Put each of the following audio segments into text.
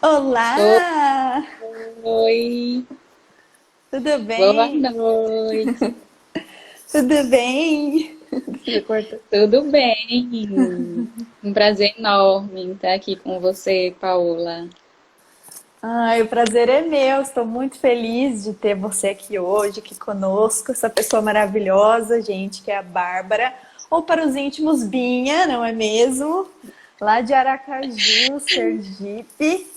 Olá! Oi, Tudo boa bem? noite. Tudo bem? Você cortou. Tudo bem? Um prazer enorme estar aqui com você, Paola. Ai, o prazer é meu. Estou muito feliz de ter você aqui hoje, aqui conosco, essa pessoa maravilhosa, gente, que é a Bárbara, ou para os íntimos, Binha, não é mesmo? Lá de Aracaju, Sergipe.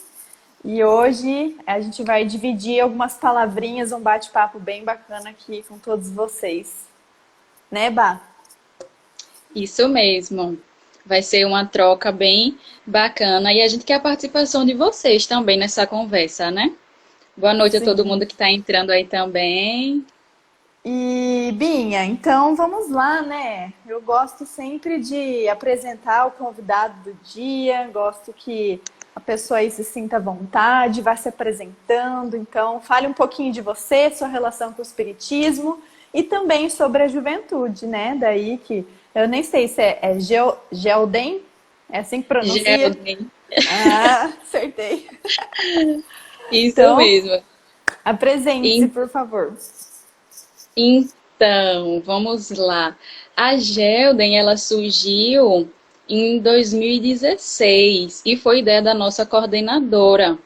E hoje a gente vai dividir algumas palavrinhas, um bate-papo bem bacana aqui com todos vocês. Né, Bá? Isso mesmo. Vai ser uma troca bem bacana e a gente quer a participação de vocês também nessa conversa, né? Boa noite a todo Sim. mundo que está entrando aí também. E, Binha, então vamos lá, né? Eu gosto sempre de apresentar o convidado do dia, gosto que a pessoa aí se sinta à vontade, vá se apresentando. Então, fale um pouquinho de você, sua relação com o espiritismo e também sobre a juventude, né? Daí que eu nem sei se Gelden, é assim que pronuncia? Gelden. Ah, acertei. Isso Então, mesmo. apresente-se, por favor. Então, vamos lá. A Gelden, ela surgiu em 2016 e foi ideia da nossa coordenadora.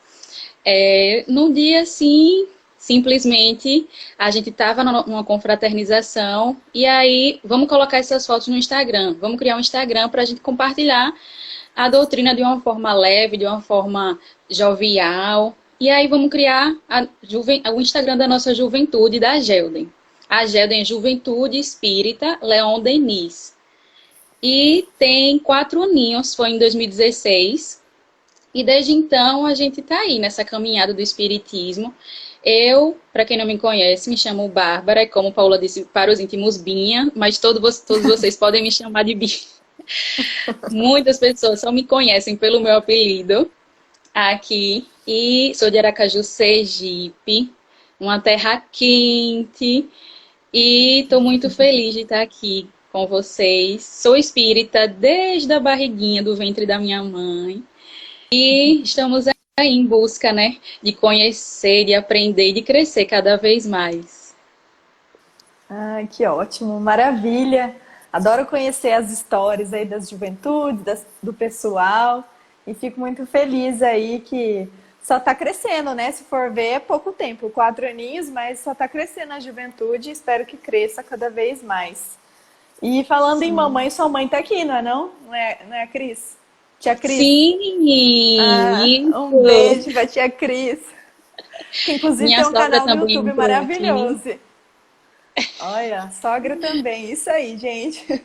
Num dia assim, simplesmente, a gente estava numa confraternização e aí, vamos colocar essas fotos no Instagram. Vamos criar um Instagram para a gente compartilhar a doutrina de uma forma leve, de uma forma jovial. E aí vamos criar o Instagram da nossa juventude, da Gelden. A Gelden Juventude Espírita Leon Denis. E tem 4 aninhos, foi em 2016. E desde então a gente está aí nessa caminhada do espiritismo. Eu, para quem não me conhece, me chamo Bárbara, e como Paula disse, para os íntimos, Binha, mas todos vocês podem me chamar de Binha. Muitas pessoas só me conhecem pelo meu apelido aqui. E sou de Aracaju, Sergipe, uma terra quente. E estou muito feliz de estar aqui com vocês. Sou espírita desde a barriguinha do ventre da minha mãe. E estamos aí em busca, né, de conhecer, de aprender e de crescer cada vez mais. Ah, que ótimo, maravilha. Adoro conhecer as histórias aí das juventudes, do pessoal, e fico muito feliz aí que só está crescendo, né? Se for ver, é pouco tempo, 4 aninhos, mas só está crescendo a juventude e espero que cresça cada vez mais. E falando em Sim. mamãe, sua mãe tá aqui, não é não? Não é a Cris? Tia Cris? Sim, Ah, um isso. beijo pra tia Cris, que inclusive tem Minha um sogra canal no também YouTube entrou aqui. maravilhoso. Olha, sogra também, isso aí, gente. Pois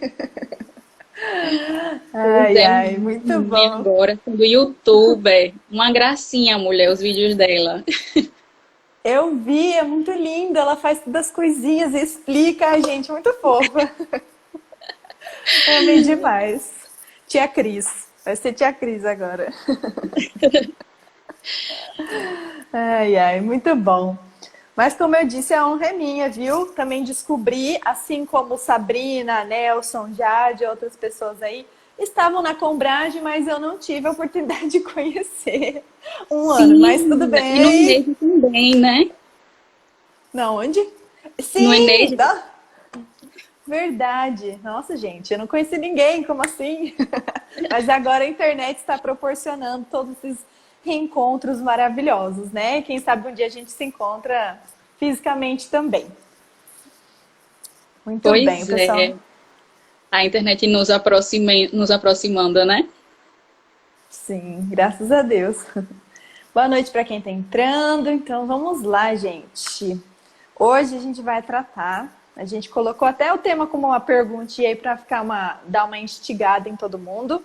Ai, é, ai, muito minha bom. agora, do youtuber. Uma gracinha, mulher, os vídeos dela. Eu vi, é muito linda, ela faz todas as coisinhas e explica, ai, gente, muito fofa. Amei demais. Tia Cris, vai ser tia Cris agora. Ai, ai, muito bom. Mas como eu disse, a honra é minha, viu? Também descobri, assim como Sabrina, Nelson, Jade e outras pessoas aí, estavam na Combrage, mas eu não tive a oportunidade de conhecer um ano. Mas tudo Sim, e no bem. Eneide também, né? Não, onde? No Sim, Eneide, dá. Verdade. Nossa, gente, eu não conheci ninguém, como assim? Mas agora a internet está proporcionando todos esses reencontros maravilhosos, né? Quem sabe um dia a gente se encontra fisicamente também. Muito bem, o pois pessoal. é, a internet nos aproximando, né? Sim, graças a Deus. Boa noite para quem está entrando. Então vamos lá, gente. Hoje a gente vai tratar. A gente colocou até o tema como uma perguntinha aí para dar uma instigada em todo mundo.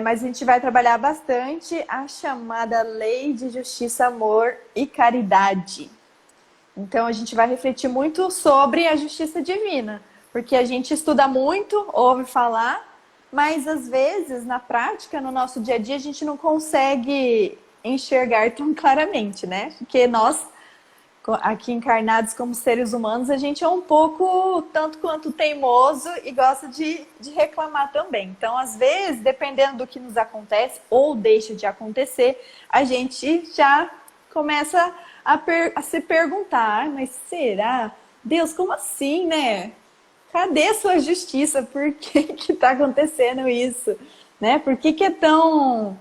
Mas a gente vai trabalhar bastante a chamada Lei de Justiça, Amor e Caridade. Então a gente vai refletir muito sobre a justiça divina, porque a gente estuda muito, ouve falar, mas às vezes na prática, no nosso dia a dia, a gente não consegue enxergar tão claramente, né? Porque nós aqui encarnados como seres humanos, a gente é um pouco, tanto quanto teimoso e gosta de reclamar também. Então, às vezes, dependendo do que nos acontece ou deixa de acontecer, a gente já começa a se perguntar, mas será? Deus, como assim, né? Cadê a sua justiça? Por que que tá acontecendo isso? Né? Por que que é tão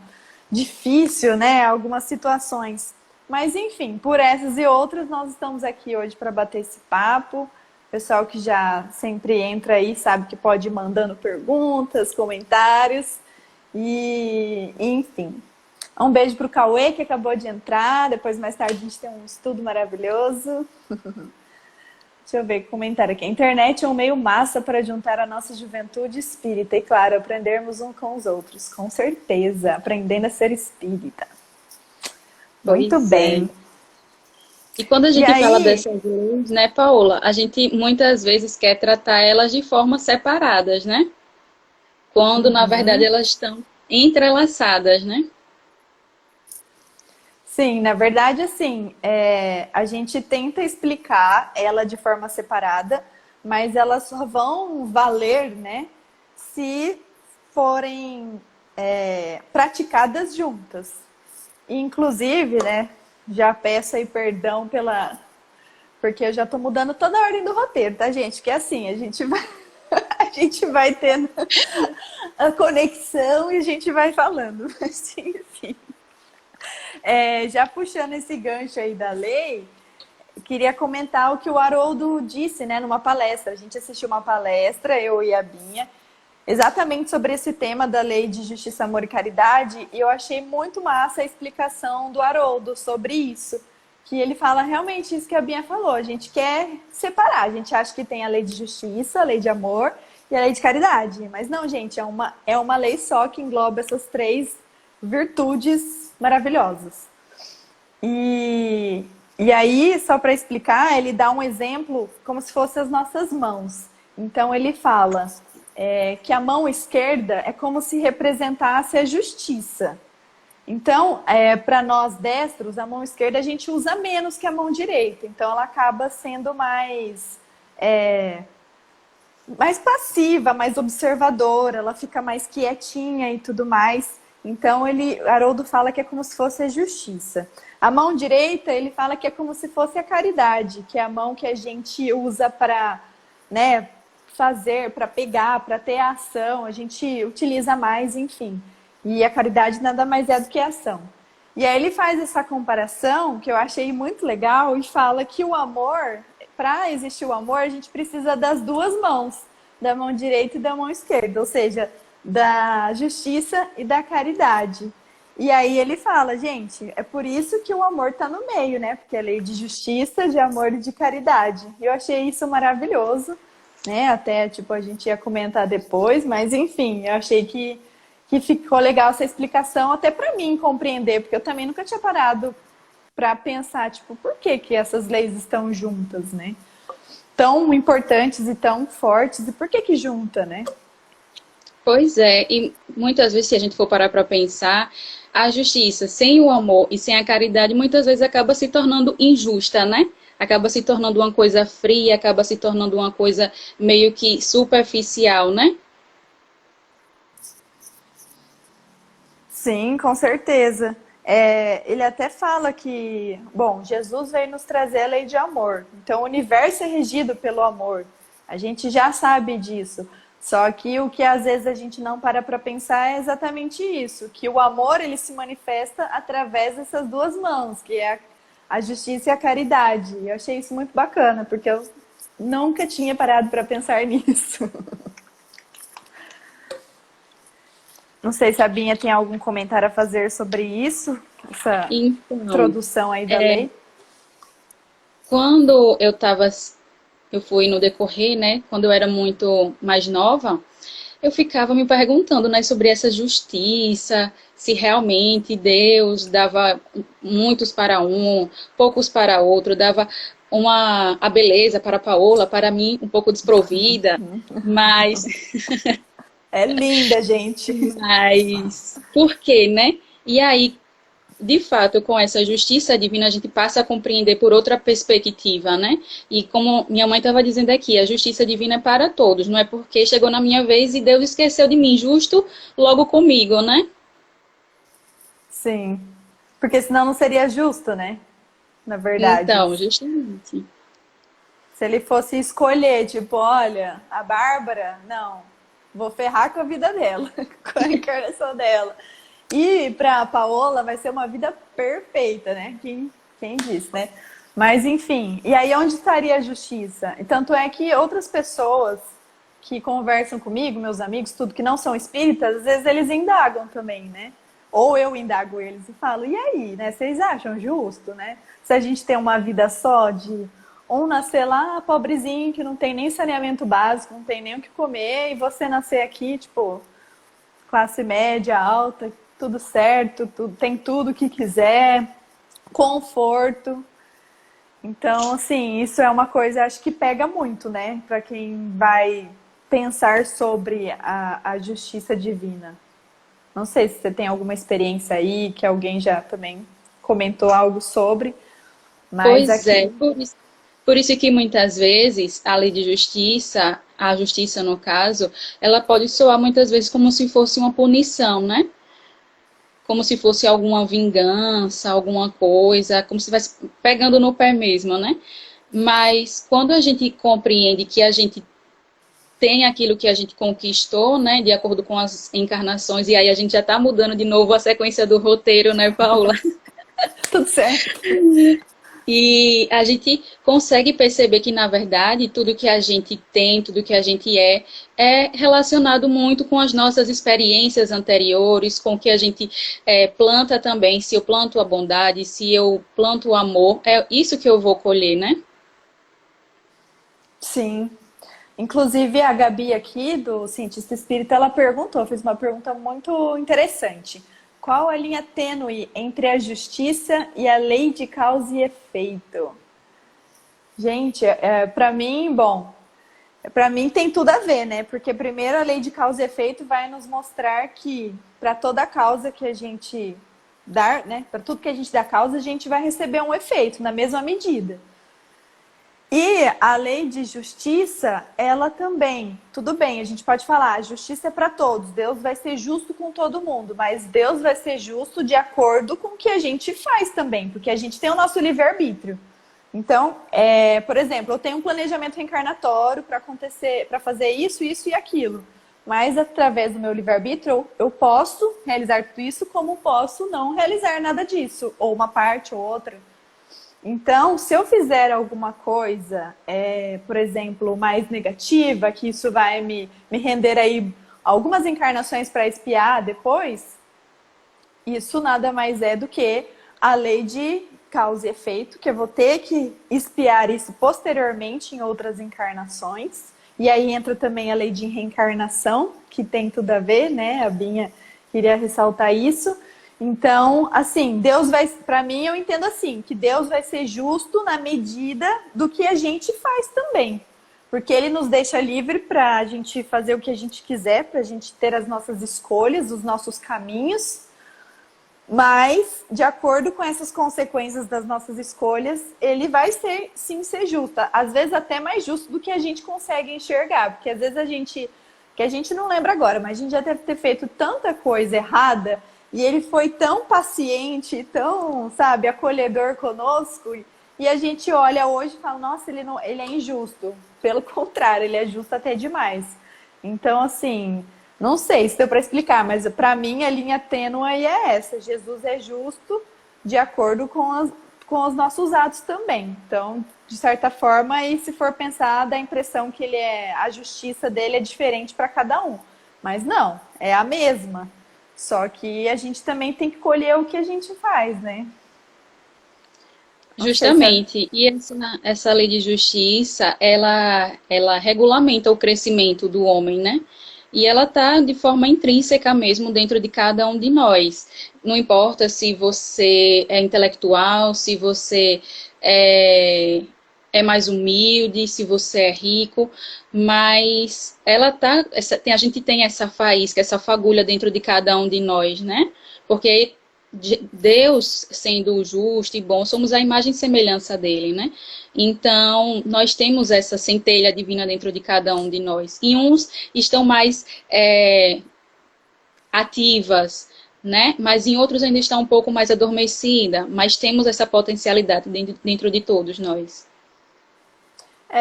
difícil, né? Algumas situações. Mas, enfim, por essas e outras, nós estamos aqui hoje para bater esse papo. O pessoal que já sempre entra aí sabe que pode ir mandando perguntas, comentários. E, enfim. Um beijo para o Cauê, que acabou de entrar. Depois, mais tarde, a gente tem um estudo maravilhoso. Deixa eu ver que comentário aqui. A internet é um meio massa para juntar a nossa juventude espírita. E, claro, aprendermos uns com os outros. Com certeza. Aprendendo a ser espírita. Muito Pois bem. é. E quando a E gente fala aí, dessas leis, né, Paola, a gente muitas vezes quer tratar elas de forma separadas, né? Quando, na verdade, elas estão entrelaçadas, né? sim, na verdade, assim, a gente tenta explicar ela de forma separada, mas elas só vão valer, né, se forem praticadas juntas. Inclusive, né, já peço aí perdão pela... Porque eu já tô mudando toda a ordem do roteiro, tá, gente? Que é assim, a gente vai, a gente vai tendo a conexão e a gente vai falando. Mas, enfim. Já puxando esse gancho aí da lei, queria comentar o que o Haroldo disse, né, numa palestra. A gente assistiu uma palestra, eu e a Binha, exatamente sobre esse tema da lei de justiça, amor e caridade, e eu achei muito massa a explicação do Haroldo sobre isso. Que ele fala realmente isso que a Binha falou. A gente quer separar, a gente acha que tem a lei de justiça, a lei de amor e a lei de caridade. Mas não, gente, é uma lei só que engloba essas três virtudes maravilhosas. E aí, só para explicar, ele dá um exemplo como se fossem as nossas mãos. Então, ele fala que a mão esquerda é como se representasse a justiça. Então, para nós destros, a mão esquerda a gente usa menos que a mão direita. Então, ela acaba sendo mais passiva, mais observadora, ela fica mais quietinha e tudo mais. Então, Haroldo fala que é como se fosse a justiça. A mão direita, ele fala que é como se fosse a caridade, que é a mão que a gente usa para, né, fazer, para pegar, para ter a ação, a gente utiliza mais, enfim. E a caridade nada mais é do que a ação. E aí ele faz essa comparação, que eu achei muito legal, e fala que o amor, para existir o amor, a gente precisa das duas mãos, da mão direita e da mão esquerda, ou seja, da justiça e da caridade. E aí ele fala, gente, é por isso que o amor está no meio, né? Porque é lei de justiça, de amor e de caridade. E eu achei isso maravilhoso, né? Até, tipo, a gente ia comentar depois, mas enfim, eu achei que ficou legal essa explicação, até para mim compreender, porque eu também nunca tinha parado para pensar, tipo, por que que essas leis estão juntas, né? Tão importantes e tão fortes, e por que que junta, né? Pois é, e muitas vezes, se a gente for parar para pensar, a justiça sem o amor e sem a caridade, muitas vezes acaba se tornando injusta, né? Acaba se tornando uma coisa fria, acaba se tornando uma coisa meio que superficial, né? Sim, com certeza. Ele até fala que, bom, Jesus veio nos trazer a lei de amor. Então, o universo é regido pelo amor. A gente já sabe disso. Só que o que às vezes a gente não para pensar é exatamente isso, que o amor ele se manifesta através dessas duas mãos, que é a justiça e a caridade. E eu achei isso muito bacana, porque eu nunca tinha parado para pensar nisso. Não sei se a Binha tem algum comentário a fazer sobre isso, essa Então, introdução aí da lei. quando eu fui no decorrer, né? Quando eu era muito mais nova, eu ficava me perguntando, né, sobre essa justiça, se realmente Deus dava muitos para um, poucos para outro, dava a beleza para Paola, para mim um pouco desprovida, mas É linda, gente. Mas por quê, né? E aí, de fato, com essa justiça divina, a gente passa a compreender por outra perspectiva, né? E como minha mãe estava dizendo aqui, a justiça divina é para todos, não é porque chegou na minha vez e Deus esqueceu de mim, justo logo comigo, né? Sim. Porque senão não seria justo, né? Na verdade. Então, justamente. Se ele fosse escolher, tipo, olha, a Bárbara, não, vou ferrar com a vida dela, com a encarnação dela. E pra Paola vai ser uma vida perfeita, né? Quem disse, né? Mas enfim, e aí onde estaria a justiça? E tanto é que outras pessoas que conversam comigo, meus amigos, tudo que não são espíritas, às vezes eles indagam também, né? Ou eu indago eles e falo, e aí, né? Vocês acham justo, né? Se a gente tem uma vida só de um nascer lá, pobrezinho, que não tem nem saneamento básico, não tem nem o que comer, e você nascer aqui, tipo, classe média, alta, tudo certo, tem tudo o que quiser, conforto. Então, assim, isso é uma coisa, acho que pega muito, né? Para quem vai pensar sobre a justiça divina. Não sei se você tem alguma experiência aí, que alguém já também comentou algo sobre, mas Pois é, aqui. por isso que muitas vezes a lei de justiça, a justiça no caso, ela pode soar muitas vezes como se fosse uma punição, né? Como se fosse alguma vingança, alguma coisa, como se estivesse pegando no pé mesmo, né? Mas quando a gente compreende que a gente tem aquilo que a gente conquistou, né, de acordo com as encarnações, e aí a gente já está mudando de novo a sequência do roteiro, né, Paula? Tudo certo. E a gente consegue perceber que, na verdade, tudo que a gente tem, tudo que a gente é relacionado muito com as nossas experiências anteriores, com o que a gente planta também. Se eu planto a bondade, se eu planto o amor, é isso que eu vou colher, né? Sim. Inclusive, a Gabi aqui, do Cientista Espírita, ela perguntou, fez uma pergunta muito interessante. Qual a linha tênue entre a justiça e a lei de causa e efeito? Gente, para mim, bom, para mim tem tudo a ver, né? Porque primeiro a lei de causa e efeito vai nos mostrar que para toda causa que a gente dar, né? Para tudo que a gente dá causa, a gente vai receber um efeito na mesma medida. E a lei de justiça, ela também, tudo bem, a gente pode falar, a justiça é para todos, Deus vai ser justo com todo mundo, mas Deus vai ser justo de acordo com o que a gente faz também, porque a gente tem o nosso livre-arbítrio. Então, por exemplo, eu tenho um planejamento reencarnatório para acontecer, para fazer isso, isso e aquilo. Mas através do meu livre-arbítrio, eu posso realizar tudo isso, como posso não realizar nada disso, ou uma parte ou outra. Então, se eu fizer alguma coisa, por exemplo, mais negativa, que isso vai me render aí algumas encarnações para expiar depois, isso nada mais é do que a lei de causa e efeito, que eu vou ter que expiar isso posteriormente em outras encarnações. E aí entra também a lei de reencarnação, que tem tudo a ver, né? A Binha queria ressaltar isso. Então, assim, Deus vai, para mim, eu entendo assim, que Deus vai ser justo na medida do que a gente faz também. Porque Ele nos deixa livre para a gente fazer o que a gente quiser, para a gente ter as nossas escolhas, os nossos caminhos. Mas, de acordo com essas consequências das nossas escolhas, Ele vai ser, sim, ser justa. Às vezes até mais justo do que a gente consegue enxergar. Porque às vezes que a gente não lembra agora, mas a gente já deve ter feito tanta coisa errada. E ele foi tão paciente, tão, sabe, acolhedor conosco. E a gente olha hoje e fala, nossa, ele é injusto. Pelo contrário, ele é justo até demais. Então, assim, não sei se deu para explicar, mas para mim a linha tênue é essa. Jesus é justo de acordo com os nossos atos também. Então, de certa forma, e se for pensar, dá a impressão que a justiça dele é diferente para cada um. Mas não, é a mesma. Só que a gente também tem que colher o que a gente faz, né? Não sei se é... Justamente. E essa lei de justiça, ela regulamenta o crescimento do homem, né? E ela está de forma intrínseca mesmo dentro de cada um de nós. Não importa se você é intelectual, se você é mais humilde, se você é rico, mas a gente tem essa faísca, essa fagulha dentro de cada um de nós, né? Porque Deus, sendo justo e bom, somos a imagem e semelhança dele, né? Então, nós temos essa centelha divina dentro de cada um de nós. E uns estão mais ativas, né? Mas em outros ainda está um pouco mais adormecida. Mas temos essa potencialidade dentro de todos nós.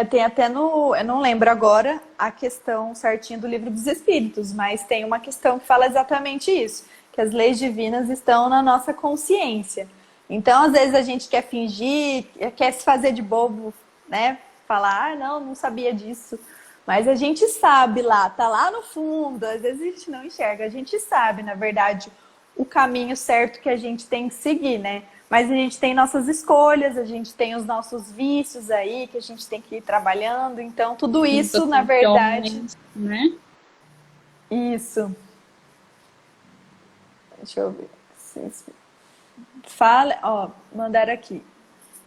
Tem até eu não lembro agora a questão certinha do Livro dos Espíritos, mas tem uma questão que fala exatamente isso, que as leis divinas estão na nossa consciência. Então, às vezes a gente quer fingir, quer se fazer de bobo, né? Falar, não sabia disso. Mas a gente sabe lá, tá lá no fundo, às vezes a gente não enxerga, a gente sabe, na verdade, o caminho certo que a gente tem que seguir, né? Mas a gente tem nossas escolhas, a gente tem os nossos vícios aí, que a gente tem que ir trabalhando. Então, tudo isso, na verdade... Né? Isso. Deixa eu ver. Fala, mandaram aqui.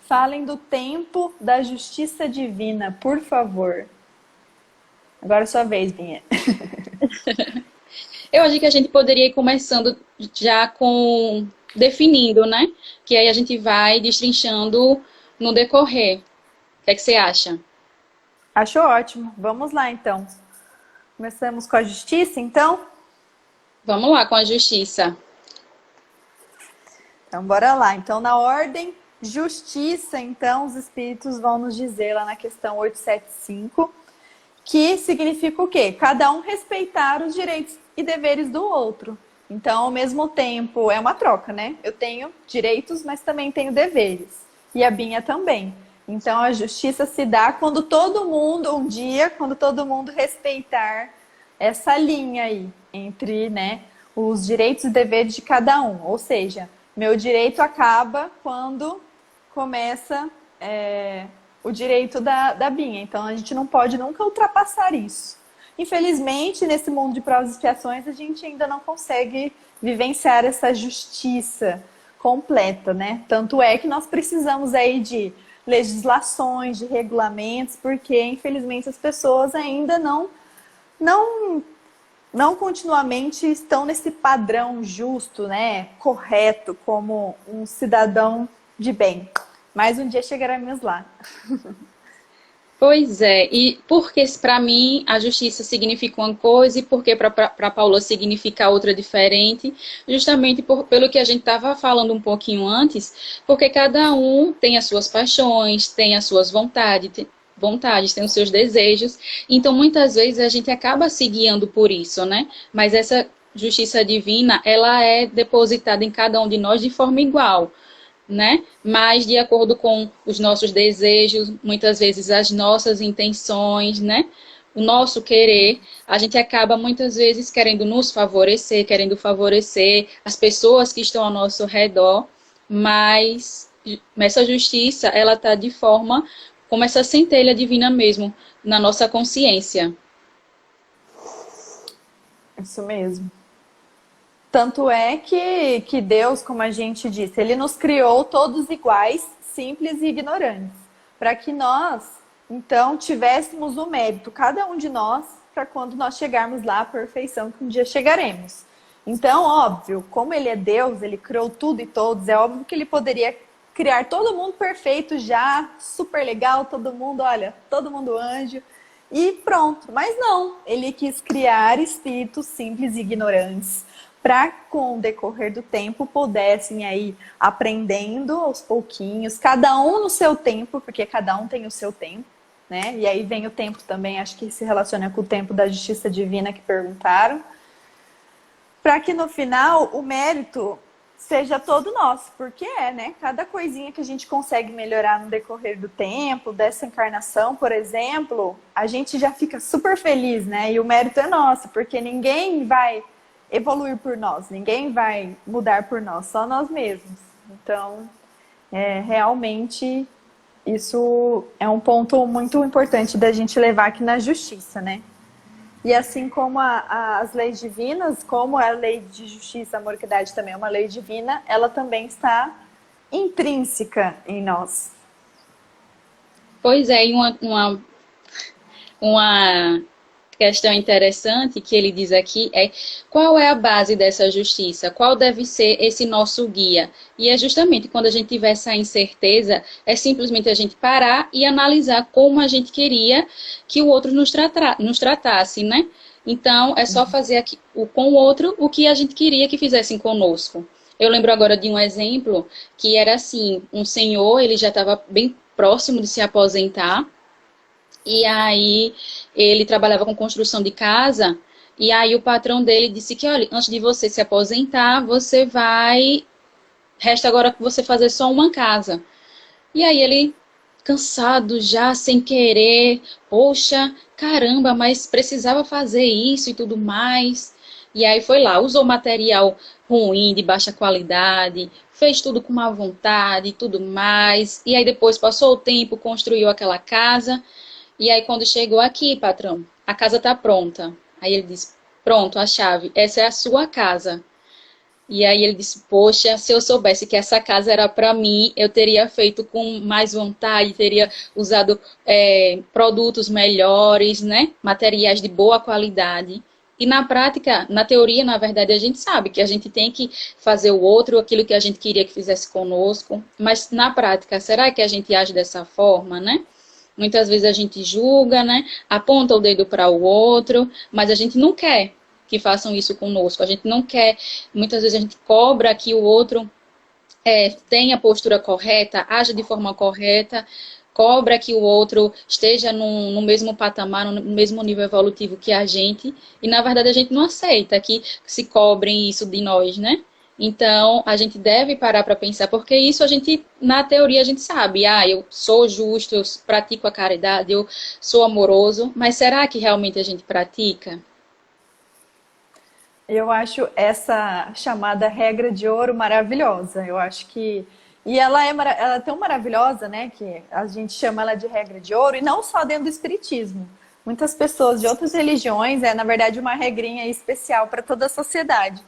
Falem do tempo da justiça divina, por favor. Agora é sua vez, Binha. Eu acho que a gente poderia ir começando já definindo, né? Que aí a gente vai destrinchando no decorrer. O que é que você acha? Acho ótimo. Vamos lá, então. Começamos com a justiça, então? Vamos lá com a justiça. Então, bora lá. Então, na ordem, justiça, então, os espíritos vão nos dizer lá na questão 875, que significa o quê? Cada um respeitar os direitos e deveres do outro. Então, ao mesmo tempo, é uma troca, né? Eu tenho direitos, mas também tenho deveres. E a Binha também. Então, a justiça se dá quando todo mundo, quando todo mundo respeitar essa linha aí entre, né, os direitos e deveres de cada um. Ou seja, meu direito acaba quando começa o direito da Binha. Então, a gente não pode nunca ultrapassar isso. Infelizmente, nesse mundo de provas e expiações, a gente ainda não consegue vivenciar essa justiça completa, né? Tanto é que nós precisamos aí de legislações, de regulamentos, porque, infelizmente, as pessoas ainda não continuamente estão nesse padrão justo, né? Correto, como um cidadão de bem. Mas um dia chegaremos lá. Pois é, e porque para mim a justiça significa uma coisa e porque para Paula significa outra diferente, justamente pelo que a gente estava falando um pouquinho antes, porque cada um tem as suas paixões, tem as suas vontades, tem os seus desejos, então muitas vezes a gente acaba se guiando por isso, né? Mas essa justiça divina, ela é depositada em cada um de nós de forma igual, né? Mas de acordo com os nossos desejos, muitas vezes as nossas intenções, né? O nosso querer, a gente acaba muitas vezes querendo nos favorecer, querendo favorecer as pessoas que estão ao nosso redor, mas essa justiça, ela está de forma como essa centelha divina mesmo, na nossa consciência. Isso mesmo. Tanto é que Deus, como a gente disse, Ele nos criou todos iguais, simples e ignorantes, para que nós, então, tivéssemos o mérito, cada um de nós, para quando nós chegarmos lá à perfeição, que um dia chegaremos. Então, óbvio, como Ele é Deus, Ele criou tudo e todos, é óbvio que Ele poderia criar todo mundo perfeito já, super legal, todo mundo, olha, todo mundo anjo, e pronto. Mas não, Ele quis criar espíritos simples e ignorantes, para com o decorrer do tempo pudessem aí aprendendo aos pouquinhos, cada um no seu tempo, porque cada um tem o seu tempo, né? E aí vem o tempo também, acho que se relaciona com o tempo da justiça divina que perguntaram, para que no final o mérito seja todo nosso, porque né? Cada coisinha que a gente consegue melhorar no decorrer do tempo, dessa encarnação, por exemplo, a gente já fica super feliz, né? E o mérito é nosso, porque ninguém vai evoluir por nós, ninguém vai mudar por nós, só nós mesmos. Então, realmente, isso é um ponto muito importante da gente levar aqui na justiça, né? E assim como as leis divinas, como a lei de justiça, amor e caridade também é uma lei divina, ela também está intrínseca em nós. Pois é, e uma questão interessante que ele diz aqui é qual é a base dessa justiça, qual deve ser esse nosso guia. E é justamente quando a gente tiver essa incerteza, é simplesmente a gente parar e analisar como a gente queria que o outro nos tratasse, né? Então, é só fazer aqui, com o outro o que a gente queria que fizessem conosco. Eu lembro agora de um exemplo que era assim, um senhor, ele já estava bem próximo de se aposentar, e aí ele trabalhava com construção de casa, e aí o patrão dele disse que, olha, antes de você se aposentar, resta agora você fazer só uma casa. E aí ele, cansado já, sem querer, poxa, caramba, mas precisava fazer isso e tudo mais. E aí foi lá, usou material ruim, de baixa qualidade, fez tudo com má vontade e tudo mais. E aí depois passou o tempo, construiu aquela casa. E aí quando chegou aqui, patrão, a casa tá pronta. Aí ele disse, pronto, a chave, essa é a sua casa. E aí ele disse, poxa, se eu soubesse que essa casa era para mim, eu teria feito com mais vontade, teria usado produtos melhores, né? Materiais de boa qualidade. E na prática, na teoria, na verdade, a gente sabe que a gente tem que fazer o outro aquilo que a gente queria que fizesse conosco. Mas na prática, será que a gente age dessa forma, né? Muitas vezes a gente julga, né? Aponta o dedo para o outro, mas a gente não quer que façam isso conosco. A gente não quer, muitas vezes a gente cobra que o outro tenha a postura correta, haja de forma correta, cobra que o outro esteja no mesmo patamar, no mesmo nível evolutivo que a gente, e na verdade a gente não aceita que se cobrem isso de nós, né? Então, a gente deve parar para pensar, porque isso a gente, na teoria, a gente sabe, eu sou justo, eu pratico a caridade, eu sou amoroso, mas será que realmente a gente pratica? Eu acho essa chamada regra de ouro maravilhosa. Eu acho que. E ela é tão maravilhosa, né? Que a gente chama ela de regra de ouro, e não só dentro do espiritismo. Muitas pessoas de outras religiões na verdade, uma regrinha especial para toda a sociedade.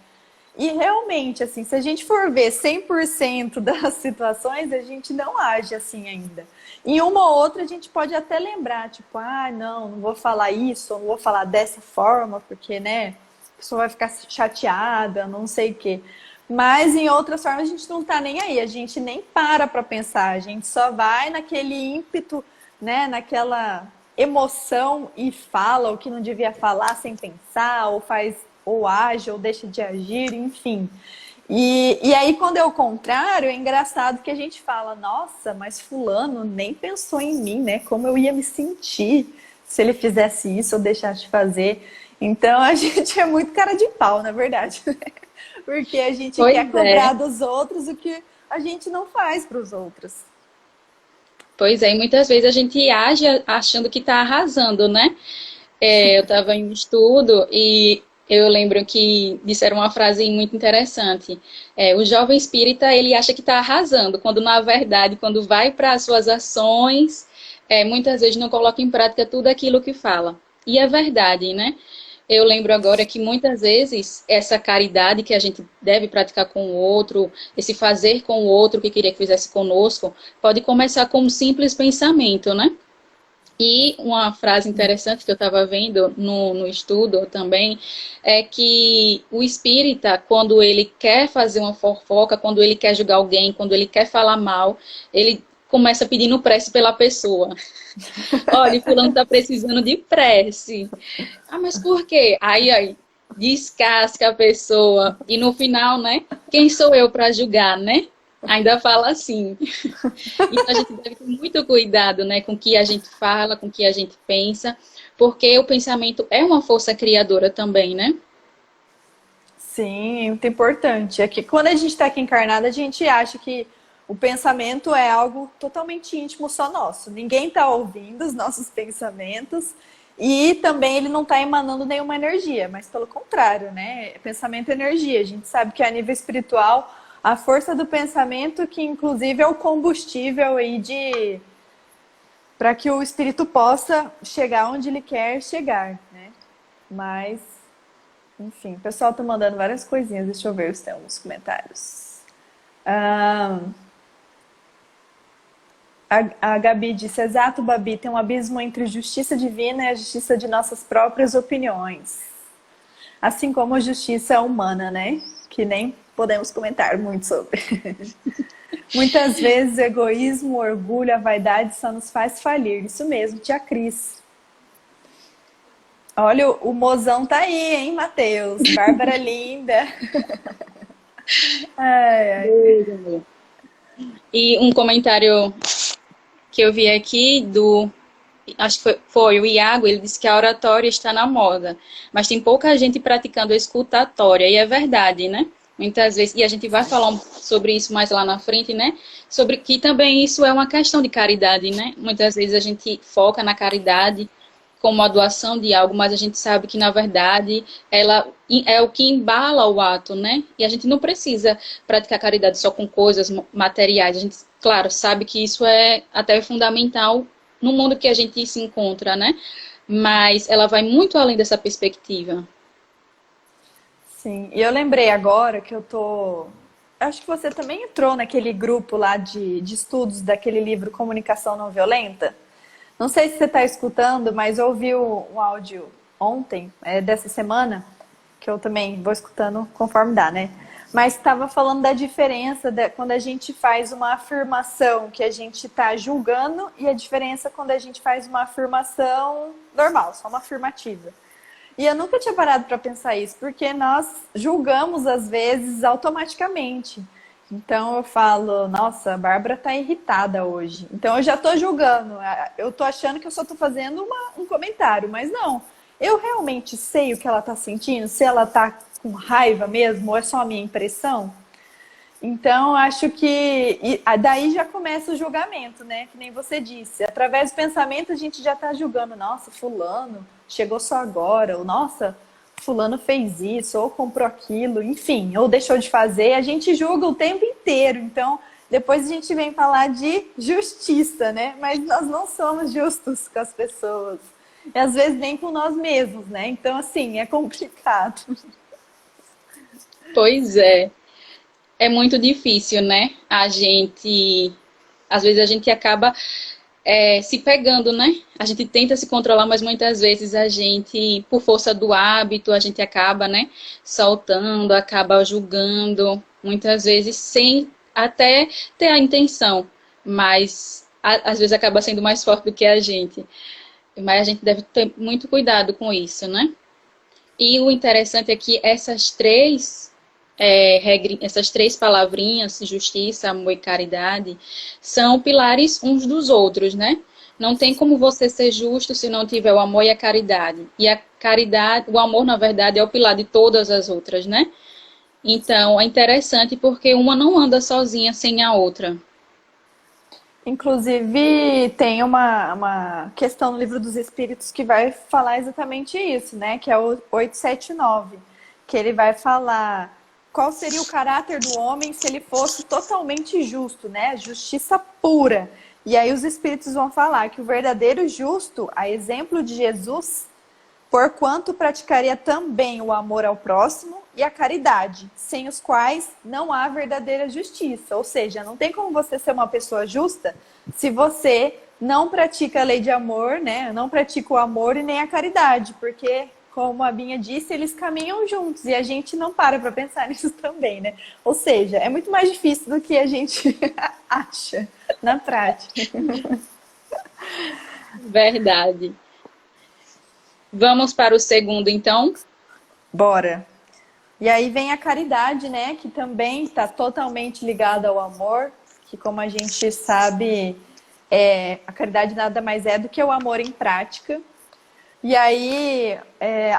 E realmente, assim, se a gente for ver 100% das situações, a gente não age assim ainda. Em uma ou outra, a gente pode até lembrar, tipo, não vou falar isso, ou não vou falar dessa forma, porque, né, a pessoa vai ficar chateada, não sei o quê. Mas em outras formas, a gente não tá nem aí, a gente nem para pensar, a gente só vai naquele ímpeto, né, naquela emoção e fala o que não devia falar sem pensar, ou faz ou age, ou deixa de agir, enfim. E aí, quando é o contrário, é engraçado que a gente fala, nossa, mas fulano nem pensou em mim, né? Como eu ia me sentir se ele fizesse isso ou deixasse de fazer. Então, a gente é muito cara de pau, na verdade. Porque a gente quer Pois cobrar é. dos outros o que a gente não faz para os outros. Pois é, e muitas vezes a gente age achando que está arrasando, né? Eu estava em um estudo e eu lembro que disseram uma frase muito interessante. O jovem espírita, ele acha que está arrasando, quando na verdade, quando vai para as suas ações, muitas vezes não coloca em prática tudo aquilo que fala. E é verdade, né? Eu lembro agora que muitas vezes essa caridade que a gente deve praticar com o outro, esse fazer com o outro que queria que fizesse conosco, pode começar com um simples pensamento, né? E uma frase interessante que eu estava vendo no estudo também é que o espírita, quando ele quer fazer uma fofoca, quando ele quer julgar alguém, quando ele quer falar mal, ele começa pedindo prece pela pessoa. Olha, fulano está precisando de prece. Mas por quê? Aí, descasca a pessoa. E no final, né? Quem sou eu para julgar, né? Ainda fala assim. Então a gente deve ter muito cuidado, né, com o que a gente fala, com o que a gente pensa, porque o pensamento é uma força criadora também, né? Sim, muito importante. É que quando a gente está aqui encarnado, a gente acha que o pensamento é algo totalmente íntimo, só nosso. Ninguém está ouvindo os nossos pensamentos e também ele não está emanando nenhuma energia, mas pelo contrário, né? Pensamento é energia. A gente sabe que a nível espiritual, a força do pensamento, que inclusive é o combustível aí de para que o espírito possa chegar onde ele quer chegar, né? Mas enfim, o pessoal tá mandando várias coisinhas. Deixa eu ver se tem alguns comentários. Ah, A Gabi disse, exato, Babi, tem um abismo entre justiça divina e a justiça de nossas próprias opiniões. Assim como a justiça humana, né? Que nem podemos comentar muito sobre. Muitas vezes o egoísmo, o orgulho, a vaidade só nos faz falir. Isso mesmo, tia Cris. Olha, o mozão tá aí, hein, Matheus? Bárbara linda. Ai, ai. E um comentário que eu vi aqui acho que foi o Iago, ele disse que a oratória está na moda, mas tem pouca gente praticando a escutatória, e é verdade, né? Muitas vezes, e a gente vai falar sobre isso mais lá na frente, né? Sobre que também isso é uma questão de caridade, né? Muitas vezes a gente foca na caridade como a doação de algo, mas a gente sabe que, na verdade, ela é o que embala o ato, né? E a gente não precisa praticar caridade só com coisas materiais. A gente, claro, sabe que isso é até fundamental no mundo que a gente se encontra, né? Mas ela vai muito além dessa perspectiva. Sim, e eu lembrei agora que eu tô... Acho que você também entrou naquele grupo lá de estudos daquele livro Comunicação Não Violenta. Não sei se você está escutando, mas eu ouvi um áudio ontem, dessa semana, que eu também vou escutando conforme dá, né? Mas estava falando da diferença quando a gente faz uma afirmação que a gente está julgando e a diferença quando a gente faz uma afirmação normal, só uma afirmativa. E eu nunca tinha parado para pensar isso, porque nós julgamos às vezes automaticamente. Então eu falo, nossa, a Bárbara tá irritada hoje. Então eu já tô julgando. Eu tô achando que eu só tô fazendo um comentário, mas não. Eu realmente sei o que ela tá sentindo, se ela tá com raiva mesmo, ou é só a minha impressão. Então acho que daí já começa o julgamento, né? Que nem você disse. Através do pensamento a gente já tá julgando, nossa, fulano chegou só agora, ou nossa, fulano fez isso, ou comprou aquilo, enfim, ou deixou de fazer, a gente julga o tempo inteiro. Então, depois a gente vem falar de justiça, né? Mas nós não somos justos com as pessoas. E às vezes nem com nós mesmos, né? Então, assim, é complicado. Pois é. É muito difícil, né? Às vezes a gente acaba se pegando, né? A gente tenta se controlar, mas muitas vezes a gente, por força do hábito, a gente acaba, né? Soltando, acaba julgando, muitas vezes sem até ter a intenção, mas às vezes acaba sendo mais forte do que a gente. Mas a gente deve ter muito cuidado com isso, né? E o interessante é que essas três palavrinhas, justiça, amor e caridade, são pilares uns dos outros, né? Não tem como você ser justo se não tiver o amor e a caridade. E a caridade, o amor, na verdade, é o pilar de todas as outras, né? Então, é interessante porque uma não anda sozinha sem a outra. Inclusive, tem uma questão no Livro dos Espíritos que vai falar exatamente isso, né? Que é o 879, que ele vai falar qual seria o caráter do homem se ele fosse totalmente justo, né? Justiça pura. E aí os Espíritos vão falar que o verdadeiro justo, a exemplo de Jesus, porquanto praticaria também o amor ao próximo e a caridade, sem os quais não há verdadeira justiça. Ou seja, não tem como você ser uma pessoa justa se você não pratica a lei de amor, né? Não pratica o amor e nem a caridade, porque, como a Binha disse, eles caminham juntos e a gente não para pensar nisso também, né? Ou seja, é muito mais difícil do que a gente acha na prática. Verdade. Vamos para o segundo, então? Bora. E aí vem a caridade, né? Que também está totalmente ligada ao amor, que como a gente sabe, a caridade nada mais é do que o amor em prática. E aí,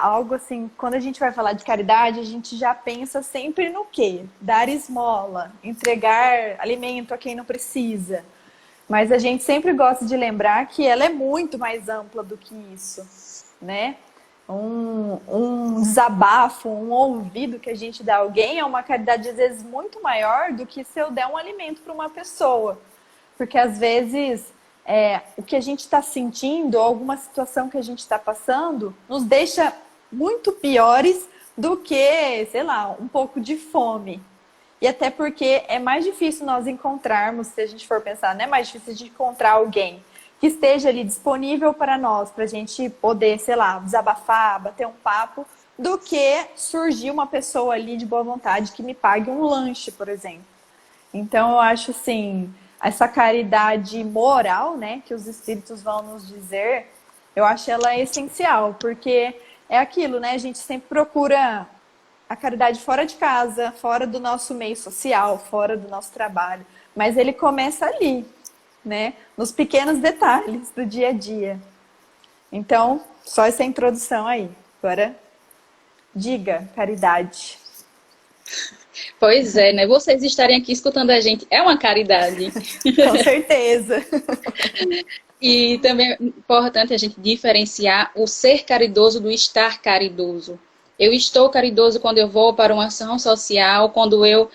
algo assim, quando a gente vai falar de caridade, a gente já pensa sempre no quê? Dar esmola, entregar alimento a quem não precisa. Mas a gente sempre gosta de lembrar que ela é muito mais ampla do que isso, né? Um desabafo, um ouvido que a gente dá a alguém é uma caridade, às vezes, muito maior do que se eu der um alimento para uma pessoa. Porque, às vezes, o que a gente está sentindo, alguma situação que a gente está passando, nos deixa muito piores do que, sei lá, um pouco de fome. E até porque é mais difícil nós encontrarmos, se a gente for pensar, né? É mais difícil de encontrar alguém que esteja ali disponível para nós, para a gente poder, sei lá, desabafar, bater um papo, do que surgir uma pessoa ali de boa vontade que me pague um lanche, por exemplo. Então, eu acho assim, essa caridade moral, né, que os espíritos vão nos dizer, eu acho ela essencial, porque é aquilo, né, a gente sempre procura a caridade fora de casa, fora do nosso meio social, fora do nosso trabalho, mas ele começa ali, né, nos pequenos detalhes do dia a dia. Então, só essa introdução aí. Agora, diga, caridade. Pois é, né? Vocês estarem aqui escutando a gente é uma caridade. Com certeza. E também é importante a gente diferenciar o ser caridoso do estar caridoso. Eu estou caridoso quando eu vou para uma ação social, quando eu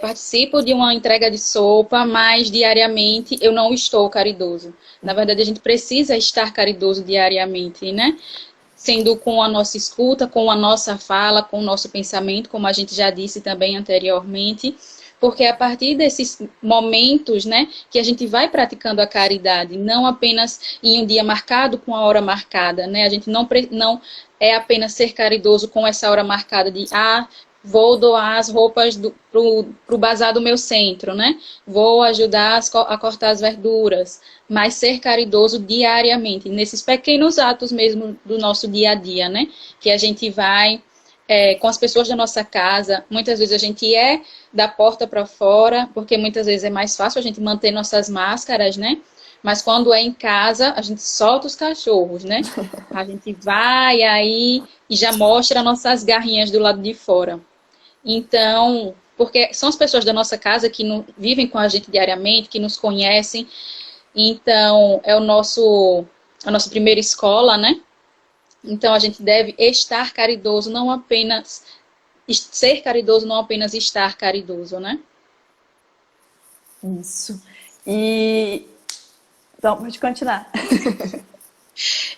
participo de uma entrega de sopa, mas diariamente eu não estou caridoso. Na verdade, a gente precisa estar caridoso diariamente, né? Sendo com a nossa escuta, com a nossa fala, com o nosso pensamento, como a gente já disse também anteriormente, porque é a partir desses momentos, né, que a gente vai praticando a caridade, não apenas em um dia marcado com a hora marcada, né, a gente não é apenas ser caridoso com essa hora marcada de, vou doar as roupas pro bazar do meu centro, né, vou ajudar a cortar as verduras, mas ser caridoso diariamente, nesses pequenos atos mesmo do nosso dia a dia, né, que a gente vai com as pessoas da nossa casa, muitas vezes a gente da porta para fora, porque muitas vezes é mais fácil a gente manter nossas máscaras, né? Mas quando é em casa, a gente solta os cachorros, né? A gente vai aí e já mostra nossas garrinhas do lado de fora. Então, porque são as pessoas da nossa casa que vivem com a gente diariamente, que nos conhecem, então é a nossa primeira escola, né? Então, a gente deve estar caridoso, não apenas ser caridoso, não apenas estar caridoso, né? Isso. E então, pode continuar.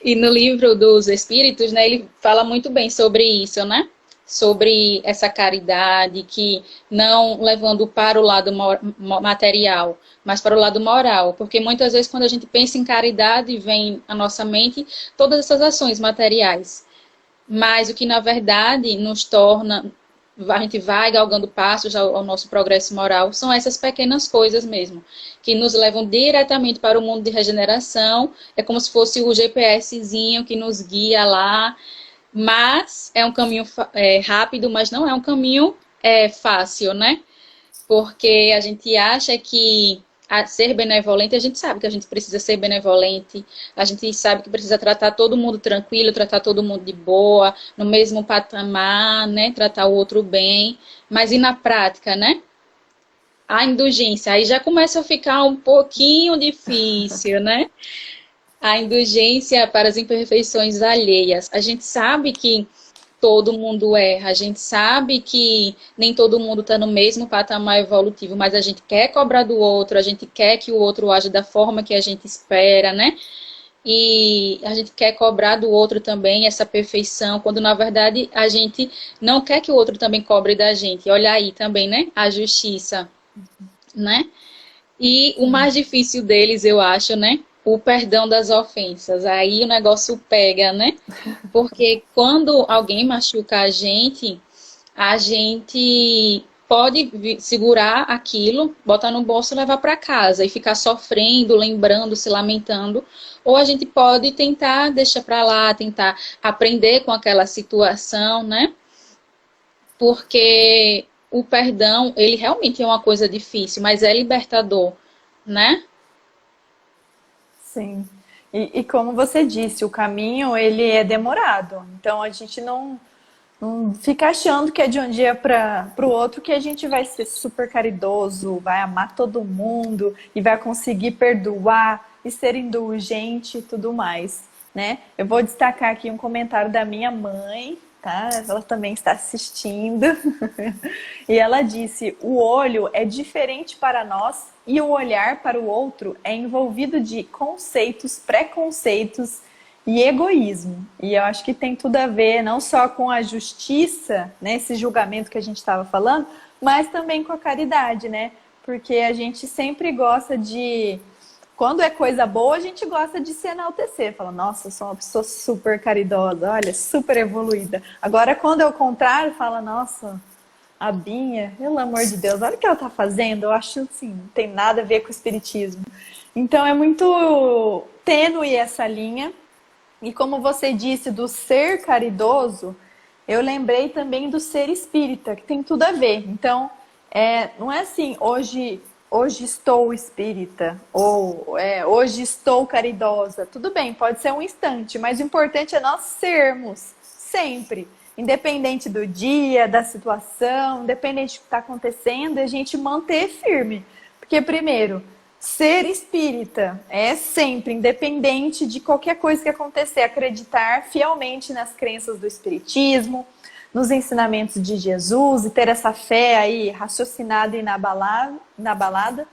E no livro dos Espíritos, né, ele fala muito bem sobre isso, né? Sobre essa caridade que não levando para o lado material, mas para o lado moral. Porque muitas vezes quando a gente pensa em caridade, vem à nossa mente todas essas ações materiais. Mas o que na verdade nos torna, a gente vai galgando passos ao nosso progresso moral, são essas pequenas coisas mesmo, que nos levam diretamente para o mundo de regeneração. É como se fosse o GPSzinho que nos guia lá, mas é um caminho rápido, mas não é um caminho fácil, né? Porque a gente acha que ser benevolente, a gente sabe que a gente precisa ser benevolente, a gente sabe que precisa tratar todo mundo tranquilo, tratar todo mundo de boa, no mesmo patamar, né? Tratar o outro bem, mas e na prática, né? A indulgência, aí já começa a ficar um pouquinho difícil, né? A indulgência para as imperfeições alheias. A gente sabe que todo mundo erra, a gente sabe que nem todo mundo está no mesmo patamar evolutivo, mas a gente quer cobrar do outro, a gente quer que o outro age da forma que a gente espera, né? E a gente quer cobrar do outro também essa perfeição, quando na verdade a gente não quer que o outro também cobre da gente. Olha aí também, né? A justiça, né? E o mais difícil deles, eu acho, né? O perdão das ofensas. Aí o negócio pega, né? Porque quando alguém machuca a gente pode segurar aquilo, botar no bolso e levar para casa e ficar sofrendo, lembrando, se lamentando. Ou a gente pode tentar deixar para lá, tentar aprender com aquela situação, né? Porque o perdão, ele realmente é uma coisa difícil, mas é libertador, né? Sim. E como você disse, o caminho ele é demorado. Então a gente não fica achando que é de um dia para o outro que a gente vai ser super caridoso, vai amar todo mundo e vai conseguir perdoar e ser indulgente e tudo mais, né? Eu vou destacar aqui um comentário da minha mãe, tá? Ela também está assistindo. E ela disse: o olho é diferente para nós e o olhar para o outro é envolvido de conceitos, preconceitos e egoísmo. E eu acho que tem tudo a ver não só com a justiça, né, esse julgamento que a gente estava falando, mas também com a caridade, né? Porque a gente sempre gosta de... Quando é coisa boa, a gente gosta de se enaltecer. Fala, nossa, eu sou uma pessoa super caridosa, olha, super evoluída. Agora, quando é o contrário, fala, nossa, a Binha, pelo amor de Deus, olha o que ela tá fazendo. Eu acho assim, não tem nada a ver com o espiritismo. Então, é muito tênue essa linha. E como você disse do ser caridoso, eu lembrei também do ser espírita, que tem tudo a ver. Então, não é assim, hoje estou espírita, ou hoje estou caridosa. Tudo bem, pode ser um instante, mas o importante é nós sermos sempre, independente do dia, da situação, independente do que está acontecendo, a gente manter firme. Porque, primeiro, ser espírita é sempre, independente de qualquer coisa que acontecer, acreditar fielmente nas crenças do espiritismo, nos ensinamentos de Jesus e ter essa fé aí raciocinada e inabalada.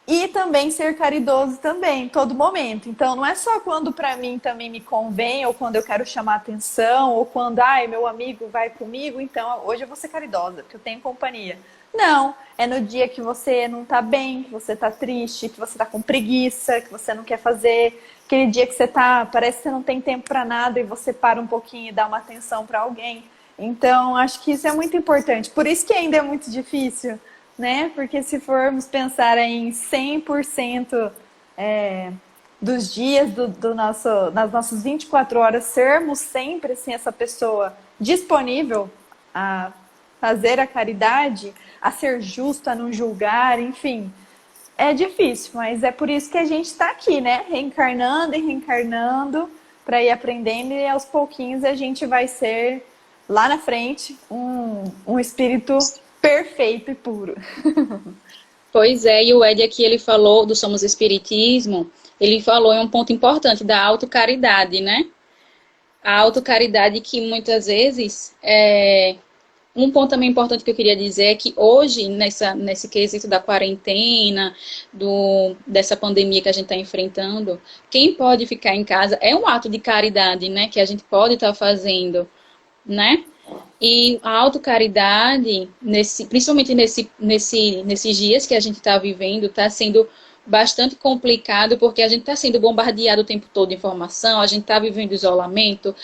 E também ser caridoso também, em todo momento. Então, não é só quando para mim também me convém, ou quando eu quero chamar atenção, ou quando, meu amigo vai comigo, então hoje eu vou ser caridosa, porque eu tenho companhia. Não, é no dia que você não tá bem, que você tá triste, que você tá com preguiça, que você não quer fazer, aquele dia que você parece que você não tem tempo para nada e você para um pouquinho e dá uma atenção para alguém. Então, acho que isso é muito importante. Por isso que ainda é muito difícil, né? Porque se formos pensar em 100% dos dias nas nossas 24 horas, sermos sempre assim, essa pessoa disponível a fazer a caridade, a ser justo, a não julgar, enfim. É difícil, mas é por isso que a gente está aqui, né? Reencarnando e reencarnando para ir aprendendo e aos pouquinhos a gente vai ser, lá na frente, um espírito perfeito e puro. Pois é, e o Ed aqui, ele falou do Somos Espiritismo, ele falou em um ponto importante da autocaridade, né? A autocaridade que muitas vezes um ponto também importante que eu queria dizer é que hoje, nesse quesito da quarentena, dessa pandemia que a gente está enfrentando, quem pode ficar em casa é um ato de caridade, né? Que a gente pode estar fazendo, né? E a autocaridade, principalmente nesses dias que a gente está vivendo, está sendo bastante complicado, porque a gente está sendo bombardeado o tempo todo de informação, a gente está vivendo isolamento,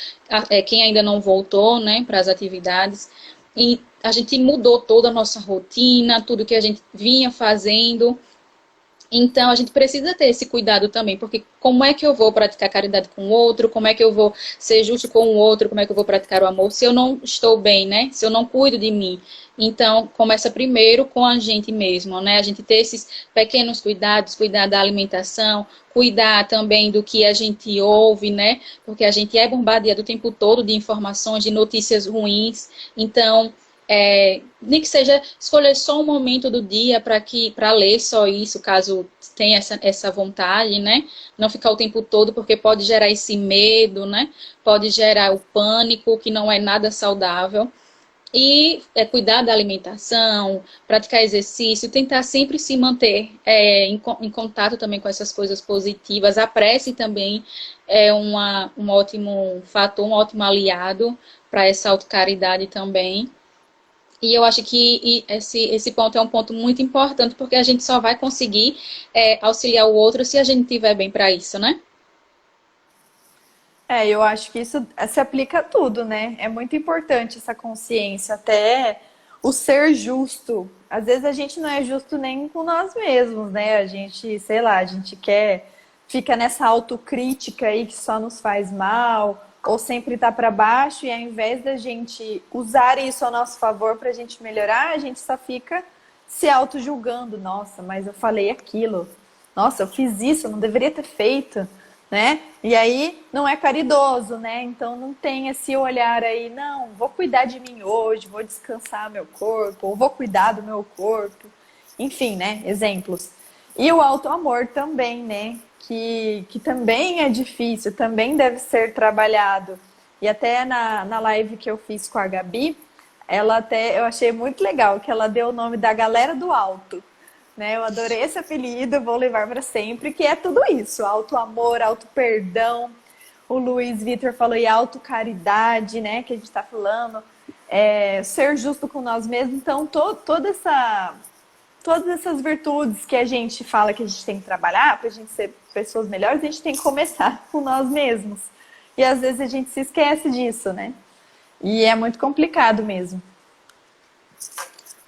quem ainda não voltou, né, para as atividades, e a gente mudou toda a nossa rotina, tudo que a gente vinha fazendo. Então, a gente precisa ter esse cuidado também, porque como é que eu vou praticar caridade com o outro, como é que eu vou ser justo com o outro, como é que eu vou praticar o amor, se eu não estou bem, né? Se eu não cuido de mim. Então, começa primeiro com a gente mesmo, né? A gente ter esses pequenos cuidados, cuidar da alimentação, cuidar também do que a gente ouve, né? Porque a gente é bombardeado o tempo todo de informações, de notícias ruins. Então, nem que seja escolher só um momento do dia para ler só isso, caso tenha essa vontade, né? Não ficar o tempo todo, porque pode gerar esse medo, né? Pode gerar o pânico, que não é nada saudável. E cuidar da alimentação, praticar exercício, tentar sempre se manter em contato também com essas coisas positivas. A prece também é um ótimo fator, um ótimo aliado para essa autocaridade também. E eu acho que esse ponto é um ponto muito importante, porque a gente só vai conseguir auxiliar o outro se a gente estiver bem para isso, né? Eu acho que isso se aplica a tudo, né? É muito importante essa consciência, até o ser justo. Às vezes a gente não é justo nem com nós mesmos, né? A gente, sei lá, a gente fica nessa autocrítica aí que só nos faz mal, ou sempre tá para baixo, e ao invés da gente usar isso a nosso favor para a gente melhorar, a gente só fica se auto-julgando. Nossa, mas eu falei aquilo. Nossa, eu fiz isso, eu não deveria ter feito, né? E aí não é caridoso, né? Então não tem esse olhar aí, não, vou cuidar de mim hoje, vou descansar meu corpo, ou vou cuidar do meu corpo. Enfim, né? Exemplos. E o auto-amor também, né? Que também é difícil, também deve ser trabalhado. E até na live que eu fiz com a Gabi, eu achei muito legal que ela deu o nome da Galera do Alto. Né? Eu adorei esse apelido, vou levar para sempre, que é tudo isso, auto-amor, auto-perdão. O Luiz Vitor falou em auto-caridade, né? Que a gente está falando. ser justo com nós mesmos. Então, todas essas virtudes que a gente fala que a gente tem que trabalhar para a gente ser pessoas melhores, a gente tem que começar com nós mesmos. E às vezes a gente se esquece disso, né? E é muito complicado mesmo.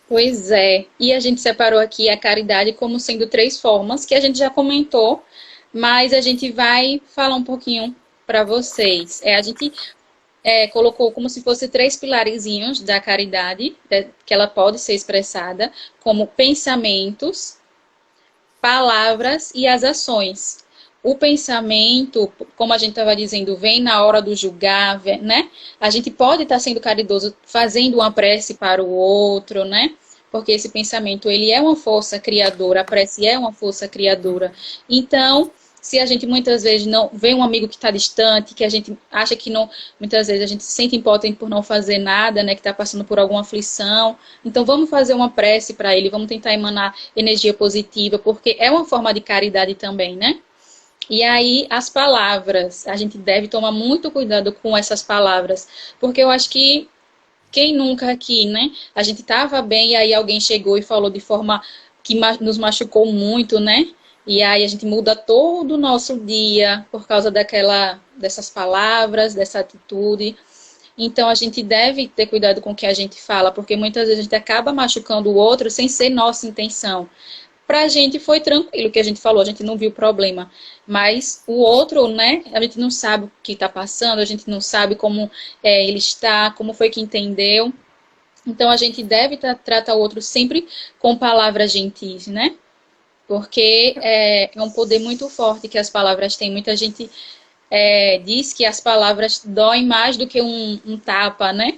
Pois é. E a gente separou aqui a caridade como sendo 3 formas, que a gente já comentou, mas a gente vai falar um pouquinho para vocês. A gente colocou como se fosse 3 pilarzinhos da caridade, que ela pode ser expressada como pensamentos, palavras e as ações. O pensamento, como a gente estava dizendo, vem na hora do julgar, né? A gente pode estar sendo caridoso fazendo uma prece para o outro, né? Porque esse pensamento, ele é uma força criadora, a prece é uma força criadora. Então, se a gente muitas vezes não vê um amigo que está distante, que a gente acha que não, muitas vezes a gente se sente impotente por não fazer nada, né, que está passando por alguma aflição, então vamos fazer uma prece para ele, vamos tentar emanar energia positiva, porque é uma forma de caridade também, né? E aí, as palavras, a gente deve tomar muito cuidado com essas palavras, porque eu acho que quem nunca aqui, né? A gente estava bem e aí alguém chegou e falou de forma que nos machucou muito, né? E aí a gente muda todo o nosso dia por causa dessas palavras, dessa atitude. Então a gente deve ter cuidado com o que a gente fala, porque muitas vezes a gente acaba machucando o outro sem ser nossa intenção. Pra gente foi tranquilo o que a gente falou, a gente não viu problema. Mas o outro, né, a gente não sabe o que está passando, a gente não sabe como ele está, como foi que entendeu. Então a gente deve tratar o outro sempre com palavras gentis, né? Porque é um poder muito forte que as palavras têm. Muita gente diz que as palavras doem mais do que um tapa, né?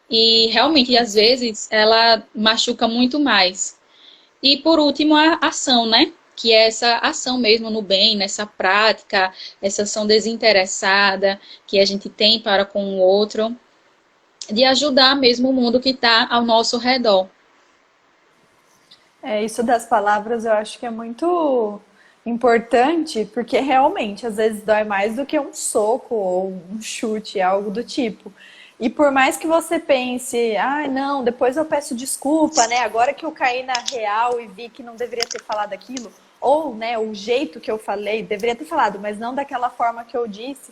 E realmente, às vezes, ela machuca muito mais. E por último, a ação, né? Que é essa ação mesmo no bem, nessa prática, essa ação desinteressada que a gente tem para com o outro, de ajudar mesmo o mundo que está ao nosso redor. Isso das palavras eu acho que é muito importante, porque realmente às vezes dói mais do que um soco ou um chute, algo do tipo. E por mais que você pense, não, depois eu peço desculpa, né? Agora que eu caí na real e vi que não deveria ter falado aquilo, ou, né, o jeito que eu falei, deveria ter falado, mas não daquela forma que eu disse.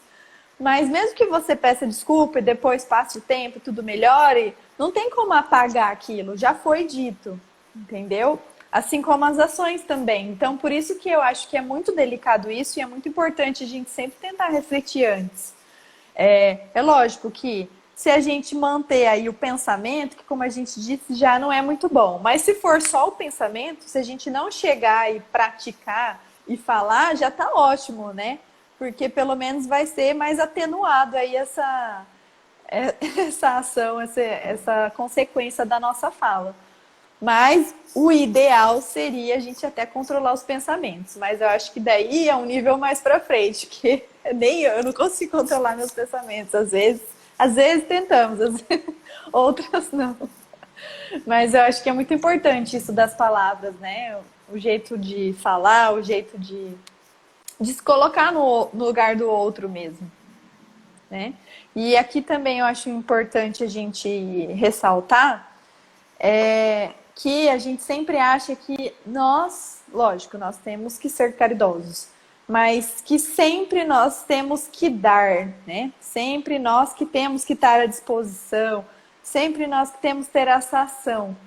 Mas mesmo que você peça desculpa e depois passe o tempo e tudo melhore, não tem como apagar aquilo, já foi dito, entendeu? Assim como as ações também. Então, por isso que eu acho que é muito delicado isso e é muito importante a gente sempre tentar refletir antes. É lógico que se a gente manter aí o pensamento, que como a gente disse, já não é muito bom. Mas se for só o pensamento, se a gente não chegar e praticar e falar, já tá ótimo, né? Porque pelo menos vai ser mais atenuado aí essa ação, essa consequência da nossa fala. Mas o ideal seria a gente até controlar os pensamentos. Mas eu acho que daí é um nível mais pra frente, que nem eu não consigo controlar meus pensamentos. Às vezes tentamos, outras não. Mas eu acho que é muito importante isso das palavras, né? O jeito de falar, o jeito de se colocar no lugar do outro mesmo, né? E aqui também eu acho importante a gente ressaltar que a gente sempre acha que lógico, nós temos que ser caridosos, mas que sempre nós temos que dar, né? Sempre nós que temos que estar à disposição, sempre nós que temos que ter essa ação.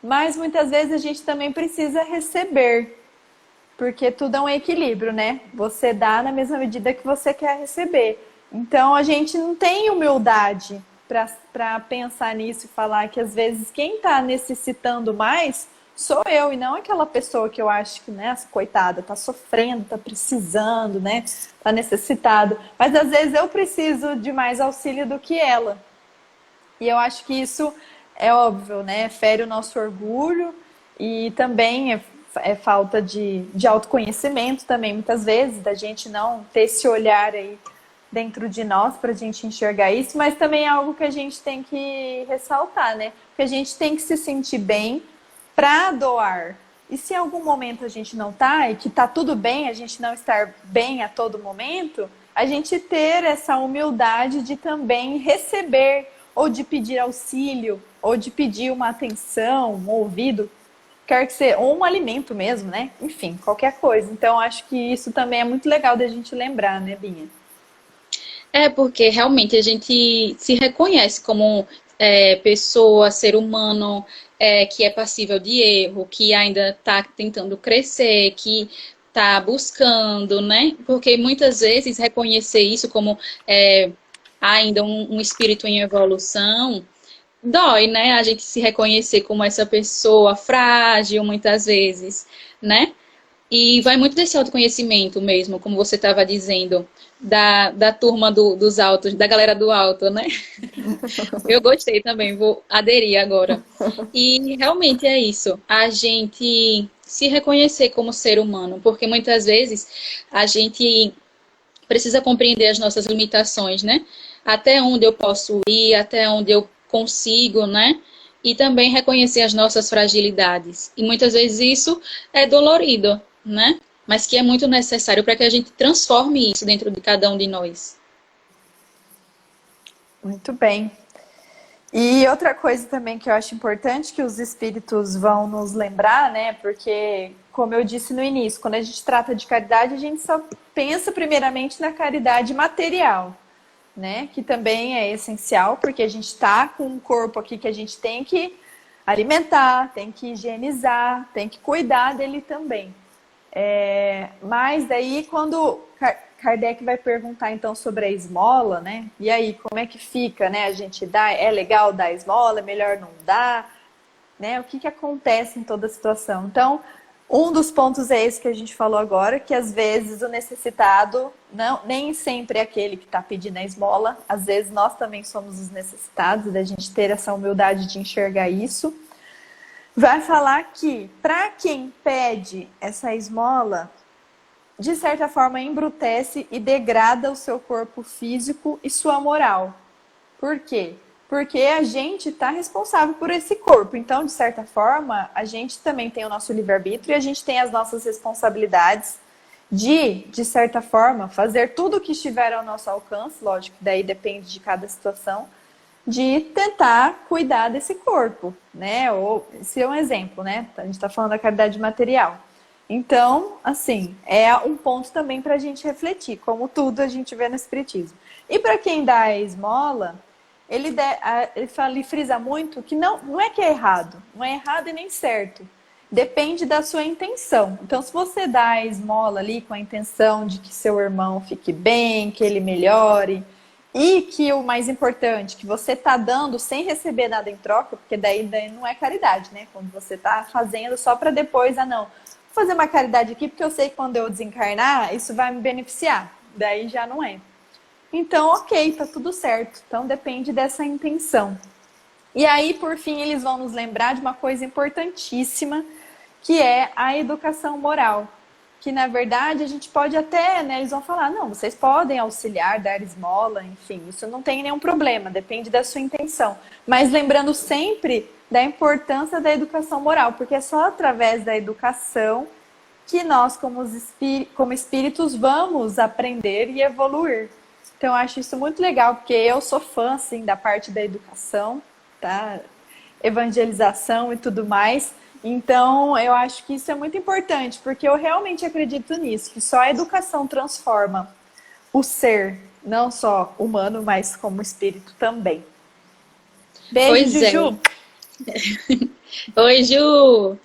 Mas muitas vezes a gente também precisa receber, porque tudo é um equilíbrio, né? Você dá na mesma medida que você quer receber. Então a gente não tem humildade para pensar nisso e falar que às vezes quem está necessitando mais sou eu e não aquela pessoa que eu acho que, né, coitada, está sofrendo, está precisando, né, está necessitado. Mas às vezes eu preciso de mais auxílio do que ela. E eu acho que isso é óbvio, né? Fere o nosso orgulho e também é falta de autoconhecimento também, muitas vezes, da gente não ter esse olhar aí dentro de nós para a gente enxergar isso, mas também é algo que a gente tem que ressaltar, né? Porque a gente tem que se sentir bem para doar. E se em algum momento a gente não tá, e que tá tudo bem, a gente não estar bem a todo momento, a gente ter essa humildade de também receber ou de pedir auxílio, ou de pedir uma atenção, um ouvido, quer que seja, ou um alimento mesmo, né? Enfim, qualquer coisa. Então, acho que isso também é muito legal da gente lembrar, né, Binha? É porque realmente a gente se reconhece como pessoa, ser humano, que é passível de erro, que ainda está tentando crescer, que está buscando, né? Porque muitas vezes reconhecer isso como ainda um espírito em evolução dói, né? A gente se reconhecer como essa pessoa frágil, muitas vezes, né? E vai muito desse autoconhecimento mesmo, como você estava dizendo, da turma dos altos, da galera do alto, né? Eu gostei também, vou aderir agora. E realmente é isso, a gente se reconhecer como ser humano, porque muitas vezes a gente precisa compreender as nossas limitações, né? Até onde eu posso ir, até onde eu consigo, né? E também reconhecer as nossas fragilidades. E muitas vezes isso é dolorido, né? Mas que é muito necessário para que a gente transforme isso dentro de cada um de nós. Muito bem. E outra coisa também que eu acho importante que os espíritos vão nos lembrar, né? Porque, como eu disse no início, quando a gente trata de caridade, a gente só pensa primeiramente na caridade material, né? Que também é essencial, porque a gente está com um corpo aqui que a gente tem que alimentar, tem que higienizar, tem que cuidar dele também. Mas daí quando Kardec vai perguntar então sobre a esmola, né? E aí, como é que fica, né? A gente dá, é legal dar esmola, é melhor não dar, né? O que acontece em toda a situação? Então, um dos pontos é esse que a gente falou agora, que às vezes o necessitado não, nem sempre é aquele que está pedindo a esmola, às vezes nós também somos os necessitados, da gente ter essa humildade de enxergar isso. Vai falar que para quem pede essa esmola, de certa forma embrutece e degrada o seu corpo físico e sua moral. Por quê? Porque a gente está responsável por esse corpo. Então, de certa forma, a gente também tem o nosso livre-arbítrio e a gente tem as nossas responsabilidades de certa forma, fazer tudo o que estiver ao nosso alcance, lógico, daí depende de cada situação, de tentar cuidar desse corpo, né? Ou, esse é um exemplo, né? A gente está falando da caridade material. Então, assim, é um ponto também para a gente refletir, como tudo a gente vê no Espiritismo. E para quem dá a esmola, ele frisa muito que não é que é errado, não é errado e nem certo. Depende da sua intenção. Então, se você dá a esmola ali com a intenção de que seu irmão fique bem, que ele melhore, e que o mais importante, que você está dando sem receber nada em troca, porque daí não é caridade, né? Quando você está fazendo só para depois, não, vou fazer uma caridade aqui porque eu sei que quando eu desencarnar, isso vai me beneficiar. Daí já não é. Então, ok, tá tudo certo. Então, depende dessa intenção. E aí, por fim, eles vão nos lembrar de uma coisa importantíssima, que é a educação moral. Que, na verdade, a gente pode até, né, eles vão falar, não, vocês podem auxiliar, dar esmola, enfim, isso não tem nenhum problema, depende da sua intenção. Mas lembrando sempre da importância da educação moral, porque é só através da educação que nós, como espíritos, vamos aprender e evoluir. Então, eu acho isso muito legal, porque eu sou fã, assim, da parte da educação, tá? Evangelização e tudo mais. Então, eu acho que isso é muito importante, porque eu realmente acredito nisso, que só a educação transforma o ser, não só humano, mas como espírito também. Beijo, Pois é. Juju! Oi, Ju!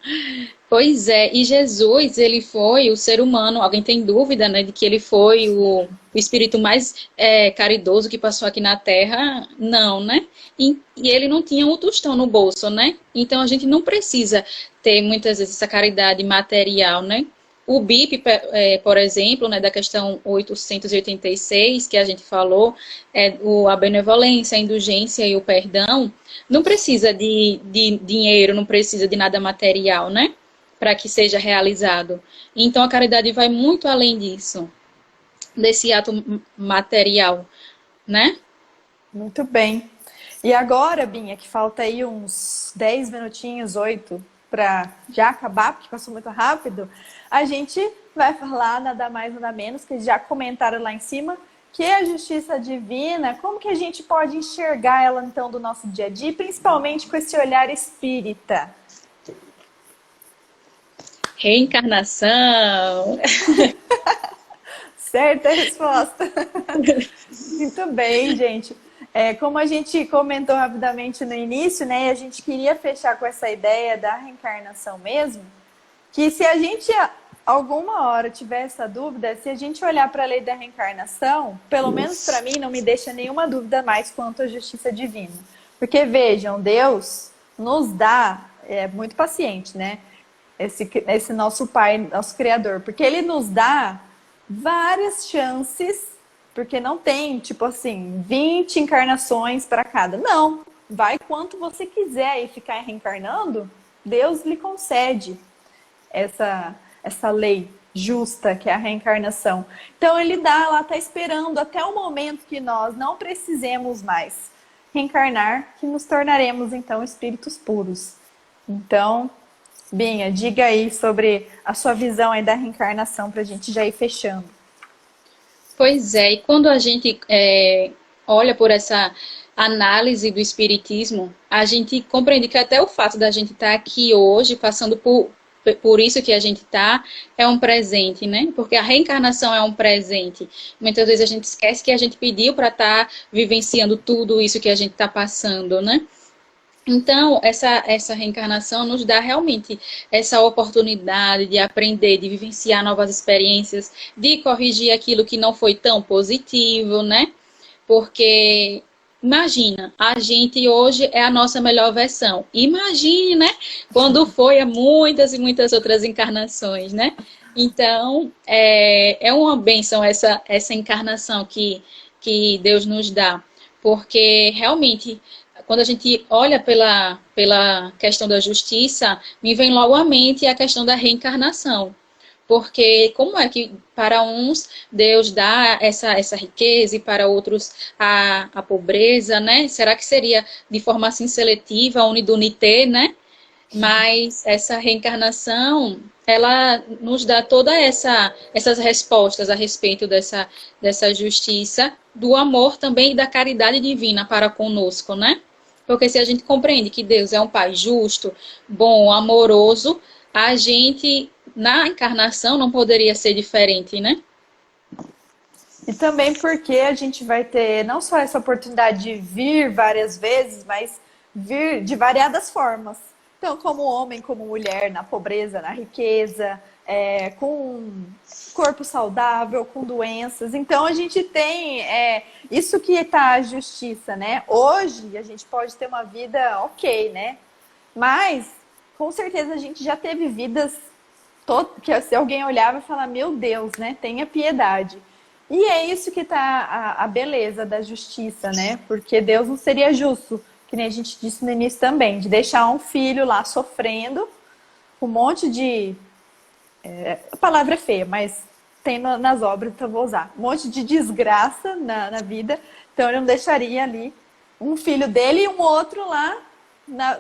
Pois é, e Jesus, ele foi o ser humano, alguém tem dúvida, né, de que ele foi o espírito mais caridoso que passou aqui na Terra? Não, né? E ele não tinha um tostão no bolso, né? Então a gente não precisa ter muitas vezes essa caridade material, né? O BIP, por exemplo, né, da questão 886, que a gente falou, a benevolência, a indulgência e o perdão, não precisa de dinheiro, não precisa de nada material, né? Para que seja realizado. Então, a caridade vai muito além disso, desse ato material, né? Muito bem. E agora, Binha, que falta aí uns 10 minutinhos, 8, para já acabar, porque passou muito rápido, a gente vai falar nada mais nada menos, que já comentaram lá em cima, que é a justiça divina, como que a gente pode enxergar ela então do nosso dia a dia, principalmente com esse olhar espírita? Reencarnação. Certa resposta. Muito bem, gente. Como a gente comentou rapidamente no início, né, a gente queria fechar com essa ideia da reencarnação mesmo, que se a gente alguma hora tiver essa dúvida, se a gente olhar para a lei da reencarnação, pelo menos para mim, não me deixa nenhuma dúvida mais quanto à justiça divina. Porque vejam, Deus nos dá, é muito paciente, né? Esse nosso Pai, nosso Criador, porque Ele nos dá várias chances, porque não tem, tipo assim, 20 encarnações para cada. Não, vai quanto você quiser e ficar reencarnando, Deus lhe concede essa lei justa, que é a reencarnação. Então ele dá lá, está esperando até o momento que nós não precisemos mais reencarnar, que nos tornaremos então espíritos puros. Então, Binha, diga aí sobre a sua visão aí da reencarnação para a gente já ir fechando. Pois é, e quando a gente olha por essa análise do espiritismo, a gente compreende que até o fato da gente estar aqui hoje, passando por isso que a gente está, é um presente, né? Porque a reencarnação é um presente. Muitas vezes a gente esquece que a gente pediu para estar vivenciando tudo isso que a gente está passando, né? Então, essa reencarnação nos dá realmente essa oportunidade de aprender, de vivenciar novas experiências, de corrigir aquilo que não foi tão positivo, né? Porque, imagina, a gente hoje é a nossa melhor versão. Imagine, né? Quando foi a muitas e muitas outras encarnações, né? Então, é uma bênção essa encarnação que Deus nos dá. Porque, realmente, quando a gente olha pela questão da justiça, me vem logo à mente a questão da reencarnação. Porque como é que para uns Deus dá essa riqueza e para outros a pobreza, né? Será que seria de forma assim seletiva, unidunité, né? Mas essa reencarnação, ela nos dá todas essas respostas a respeito dessa justiça, do amor também e da caridade divina para conosco, né? Porque se a gente compreende que Deus é um Pai justo, bom, amoroso, a gente, na encarnação, não poderia ser diferente, né? E também porque a gente vai ter não só essa oportunidade de vir várias vezes, mas vir de variadas formas. Então, como homem, como mulher, na pobreza, na riqueza, com corpo saudável, com doenças. Então, a gente tem isso que está a justiça, né? Hoje, a gente pode ter uma vida ok, né? Mas, com certeza, a gente já teve vidas que se alguém olhar vai falar, meu Deus, né? Tenha piedade. E é isso que está a beleza da justiça, né? Porque Deus não seria justo, que nem a gente disse no início também, de deixar um filho lá sofrendo, um monte de... a palavra é feia, mas tem nas obras, então eu vou usar. Um monte de desgraça na vida, então ele não deixaria ali um filho dele e um outro lá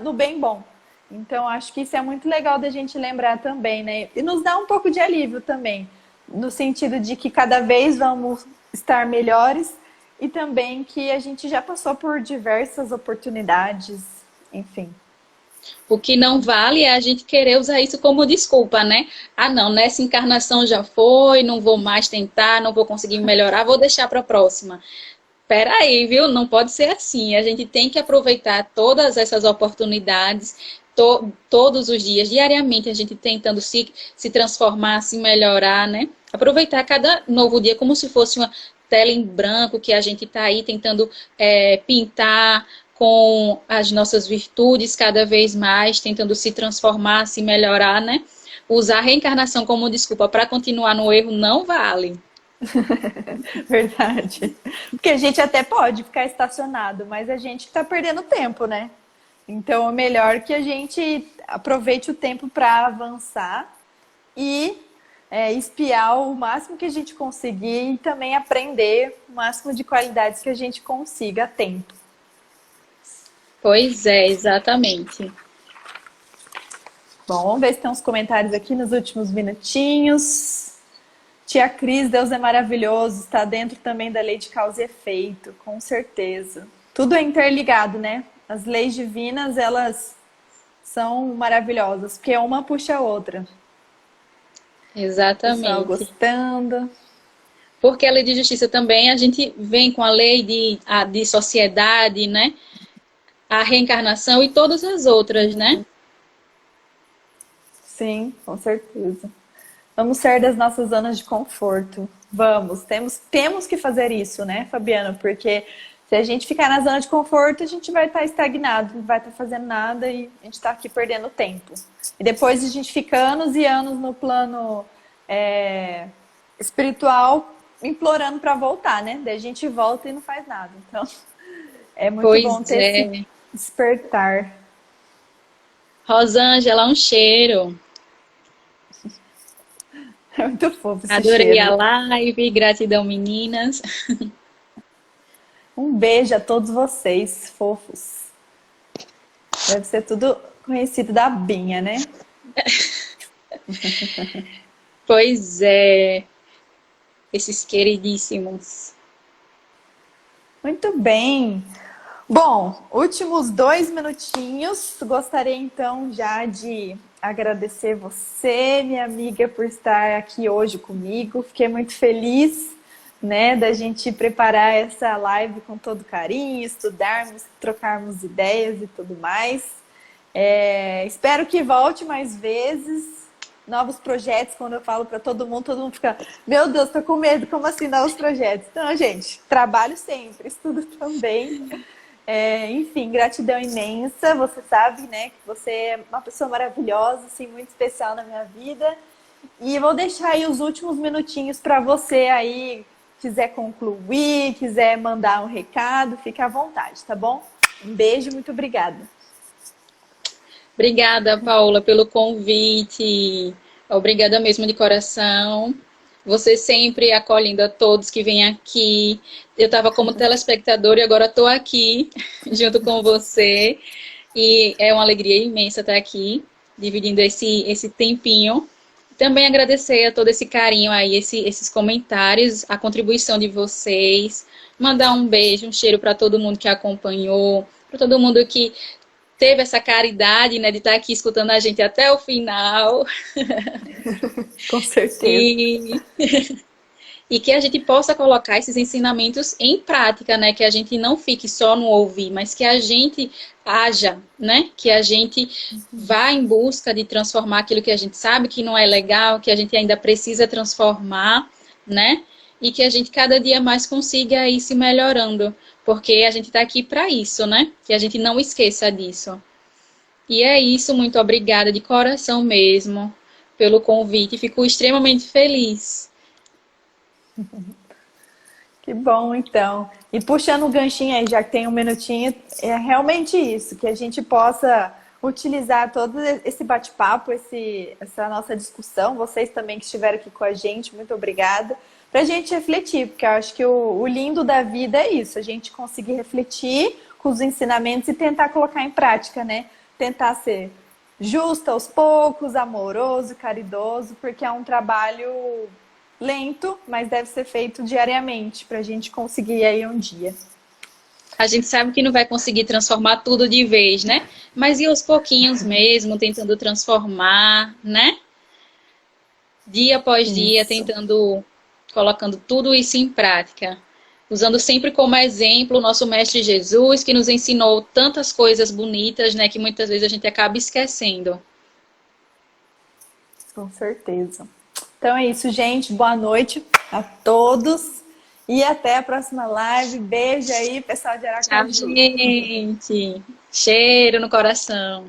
no bem bom. Então acho que isso é muito legal da gente lembrar também, né? E nos dá um pouco de alívio também, no sentido de que cada vez vamos estar melhores e também que a gente já passou por diversas oportunidades, enfim. O que não vale é a gente querer usar isso como desculpa, né? Ah, não, nessa encarnação já foi, não vou mais tentar, não vou conseguir melhorar, vou deixar para a próxima. Peraí, viu? Não pode ser assim. A gente tem que aproveitar todas essas oportunidades, todos os dias, diariamente, a gente tentando se transformar, se melhorar, né? Aproveitar cada novo dia como se fosse uma tela em branco que a gente está aí tentando pintar com as nossas virtudes cada vez mais, tentando se transformar, se melhorar, né? Usar a reencarnação como desculpa para continuar no erro não vale. Verdade. Porque a gente até pode ficar estacionado, mas a gente está perdendo tempo, né? Então é melhor que a gente aproveite o tempo para avançar e espiar o máximo que a gente conseguir e também aprender o máximo de qualidades que a gente consiga a tempo. Pois é, exatamente. Bom, vamos ver se tem uns comentários aqui nos últimos minutinhos. Tia Cris, Deus é maravilhoso, está dentro também da lei de causa e efeito, com certeza. Tudo é interligado, né? As leis divinas, elas são maravilhosas, porque uma puxa a outra. Pessoal Exatamente. gostando. Porque a lei de justiça também, a gente vem com a lei de sociedade, né? A reencarnação e todas as outras, né? Sim, com certeza. Vamos sair das nossas zonas de conforto. Vamos, temos que fazer isso, né, Fabiana? Porque se a gente ficar na zona de conforto, a gente vai estar estagnado, não vai estar fazendo nada e a gente está aqui perdendo tempo. E depois a gente fica anos e anos no plano espiritual, implorando para voltar, né? Daí a gente volta e não faz nada. Então, é muito bom Pois ter esse é. despertar. Rosângela, um cheiro. É muito fofo esse Adorei a cheiro. live, gratidão, meninas. Um beijo a todos vocês, fofos. Deve ser tudo conhecido da Binha, né? Pois é, esses queridíssimos. Muito bem. Bom, últimos 2 minutinhos. Gostaria então já de agradecer você, minha amiga, por estar aqui hoje comigo. Fiquei muito feliz, né, da gente preparar essa live com todo carinho, estudarmos, trocarmos ideias e tudo mais. Espero que volte mais vezes. Novos projetos, quando eu falo para todo mundo fica, meu Deus, tô com medo, como assim novos projetos? Então, gente, trabalho sempre, estudo também. Enfim, gratidão imensa. Você sabe, né, que você é uma pessoa maravilhosa, assim, muito especial na minha vida. E vou deixar aí os últimos minutinhos para você aí, quiser concluir, quiser mandar um recado, fique à vontade, tá bom? Um beijo, muito obrigada. Obrigada, Paula, pelo convite. Obrigada mesmo de coração. Você sempre acolhendo a todos que vêm aqui. Eu estava como telespectadora e agora estou aqui junto com você. E é uma alegria imensa estar aqui, dividindo esse tempinho. Também agradecer a todo esse carinho aí, esses comentários, a contribuição de vocês. Mandar um beijo, um cheiro para todo mundo que acompanhou, para todo mundo que teve essa caridade, né, de estar aqui escutando a gente até o final. Com certeza. E, e que a gente possa colocar esses ensinamentos em prática, né? Que a gente não fique só no ouvir, mas que a gente haja, né? Que a gente vá em busca de transformar aquilo que a gente sabe que não é legal, que a gente ainda precisa transformar, né? E que a gente cada dia mais consiga ir se melhorando, porque a gente está aqui para isso, né? Que a gente não esqueça disso. E é isso, muito obrigada de coração mesmo pelo convite, fico extremamente feliz. Que bom, então. E puxando o ganchinho aí, já que tem 1 minutinho, é realmente isso, que a gente possa utilizar todo esse bate-papo, essa nossa discussão, vocês também que estiveram aqui com a gente, muito obrigada, para a gente refletir, porque eu acho que o lindo da vida é isso, a gente conseguir refletir com os ensinamentos e tentar colocar em prática, né? Tentar ser justo aos poucos, amoroso, caridoso, porque é um trabalho lento, mas deve ser feito diariamente para a gente conseguir aí um dia. A gente sabe que não vai conseguir transformar tudo de vez, né? Mas e aos pouquinhos mesmo, tentando transformar, né? Dia após dia, Isso, tentando, colocando tudo isso em prática. Usando sempre como exemplo o nosso Mestre Jesus, que nos ensinou tantas coisas bonitas, né? Que muitas vezes a gente acaba esquecendo. com certeza. Então é isso, gente. Boa noite a todos. E até a próxima live. Beijo aí, pessoal de Tchau, Aracaju. gente. Cheiro no coração.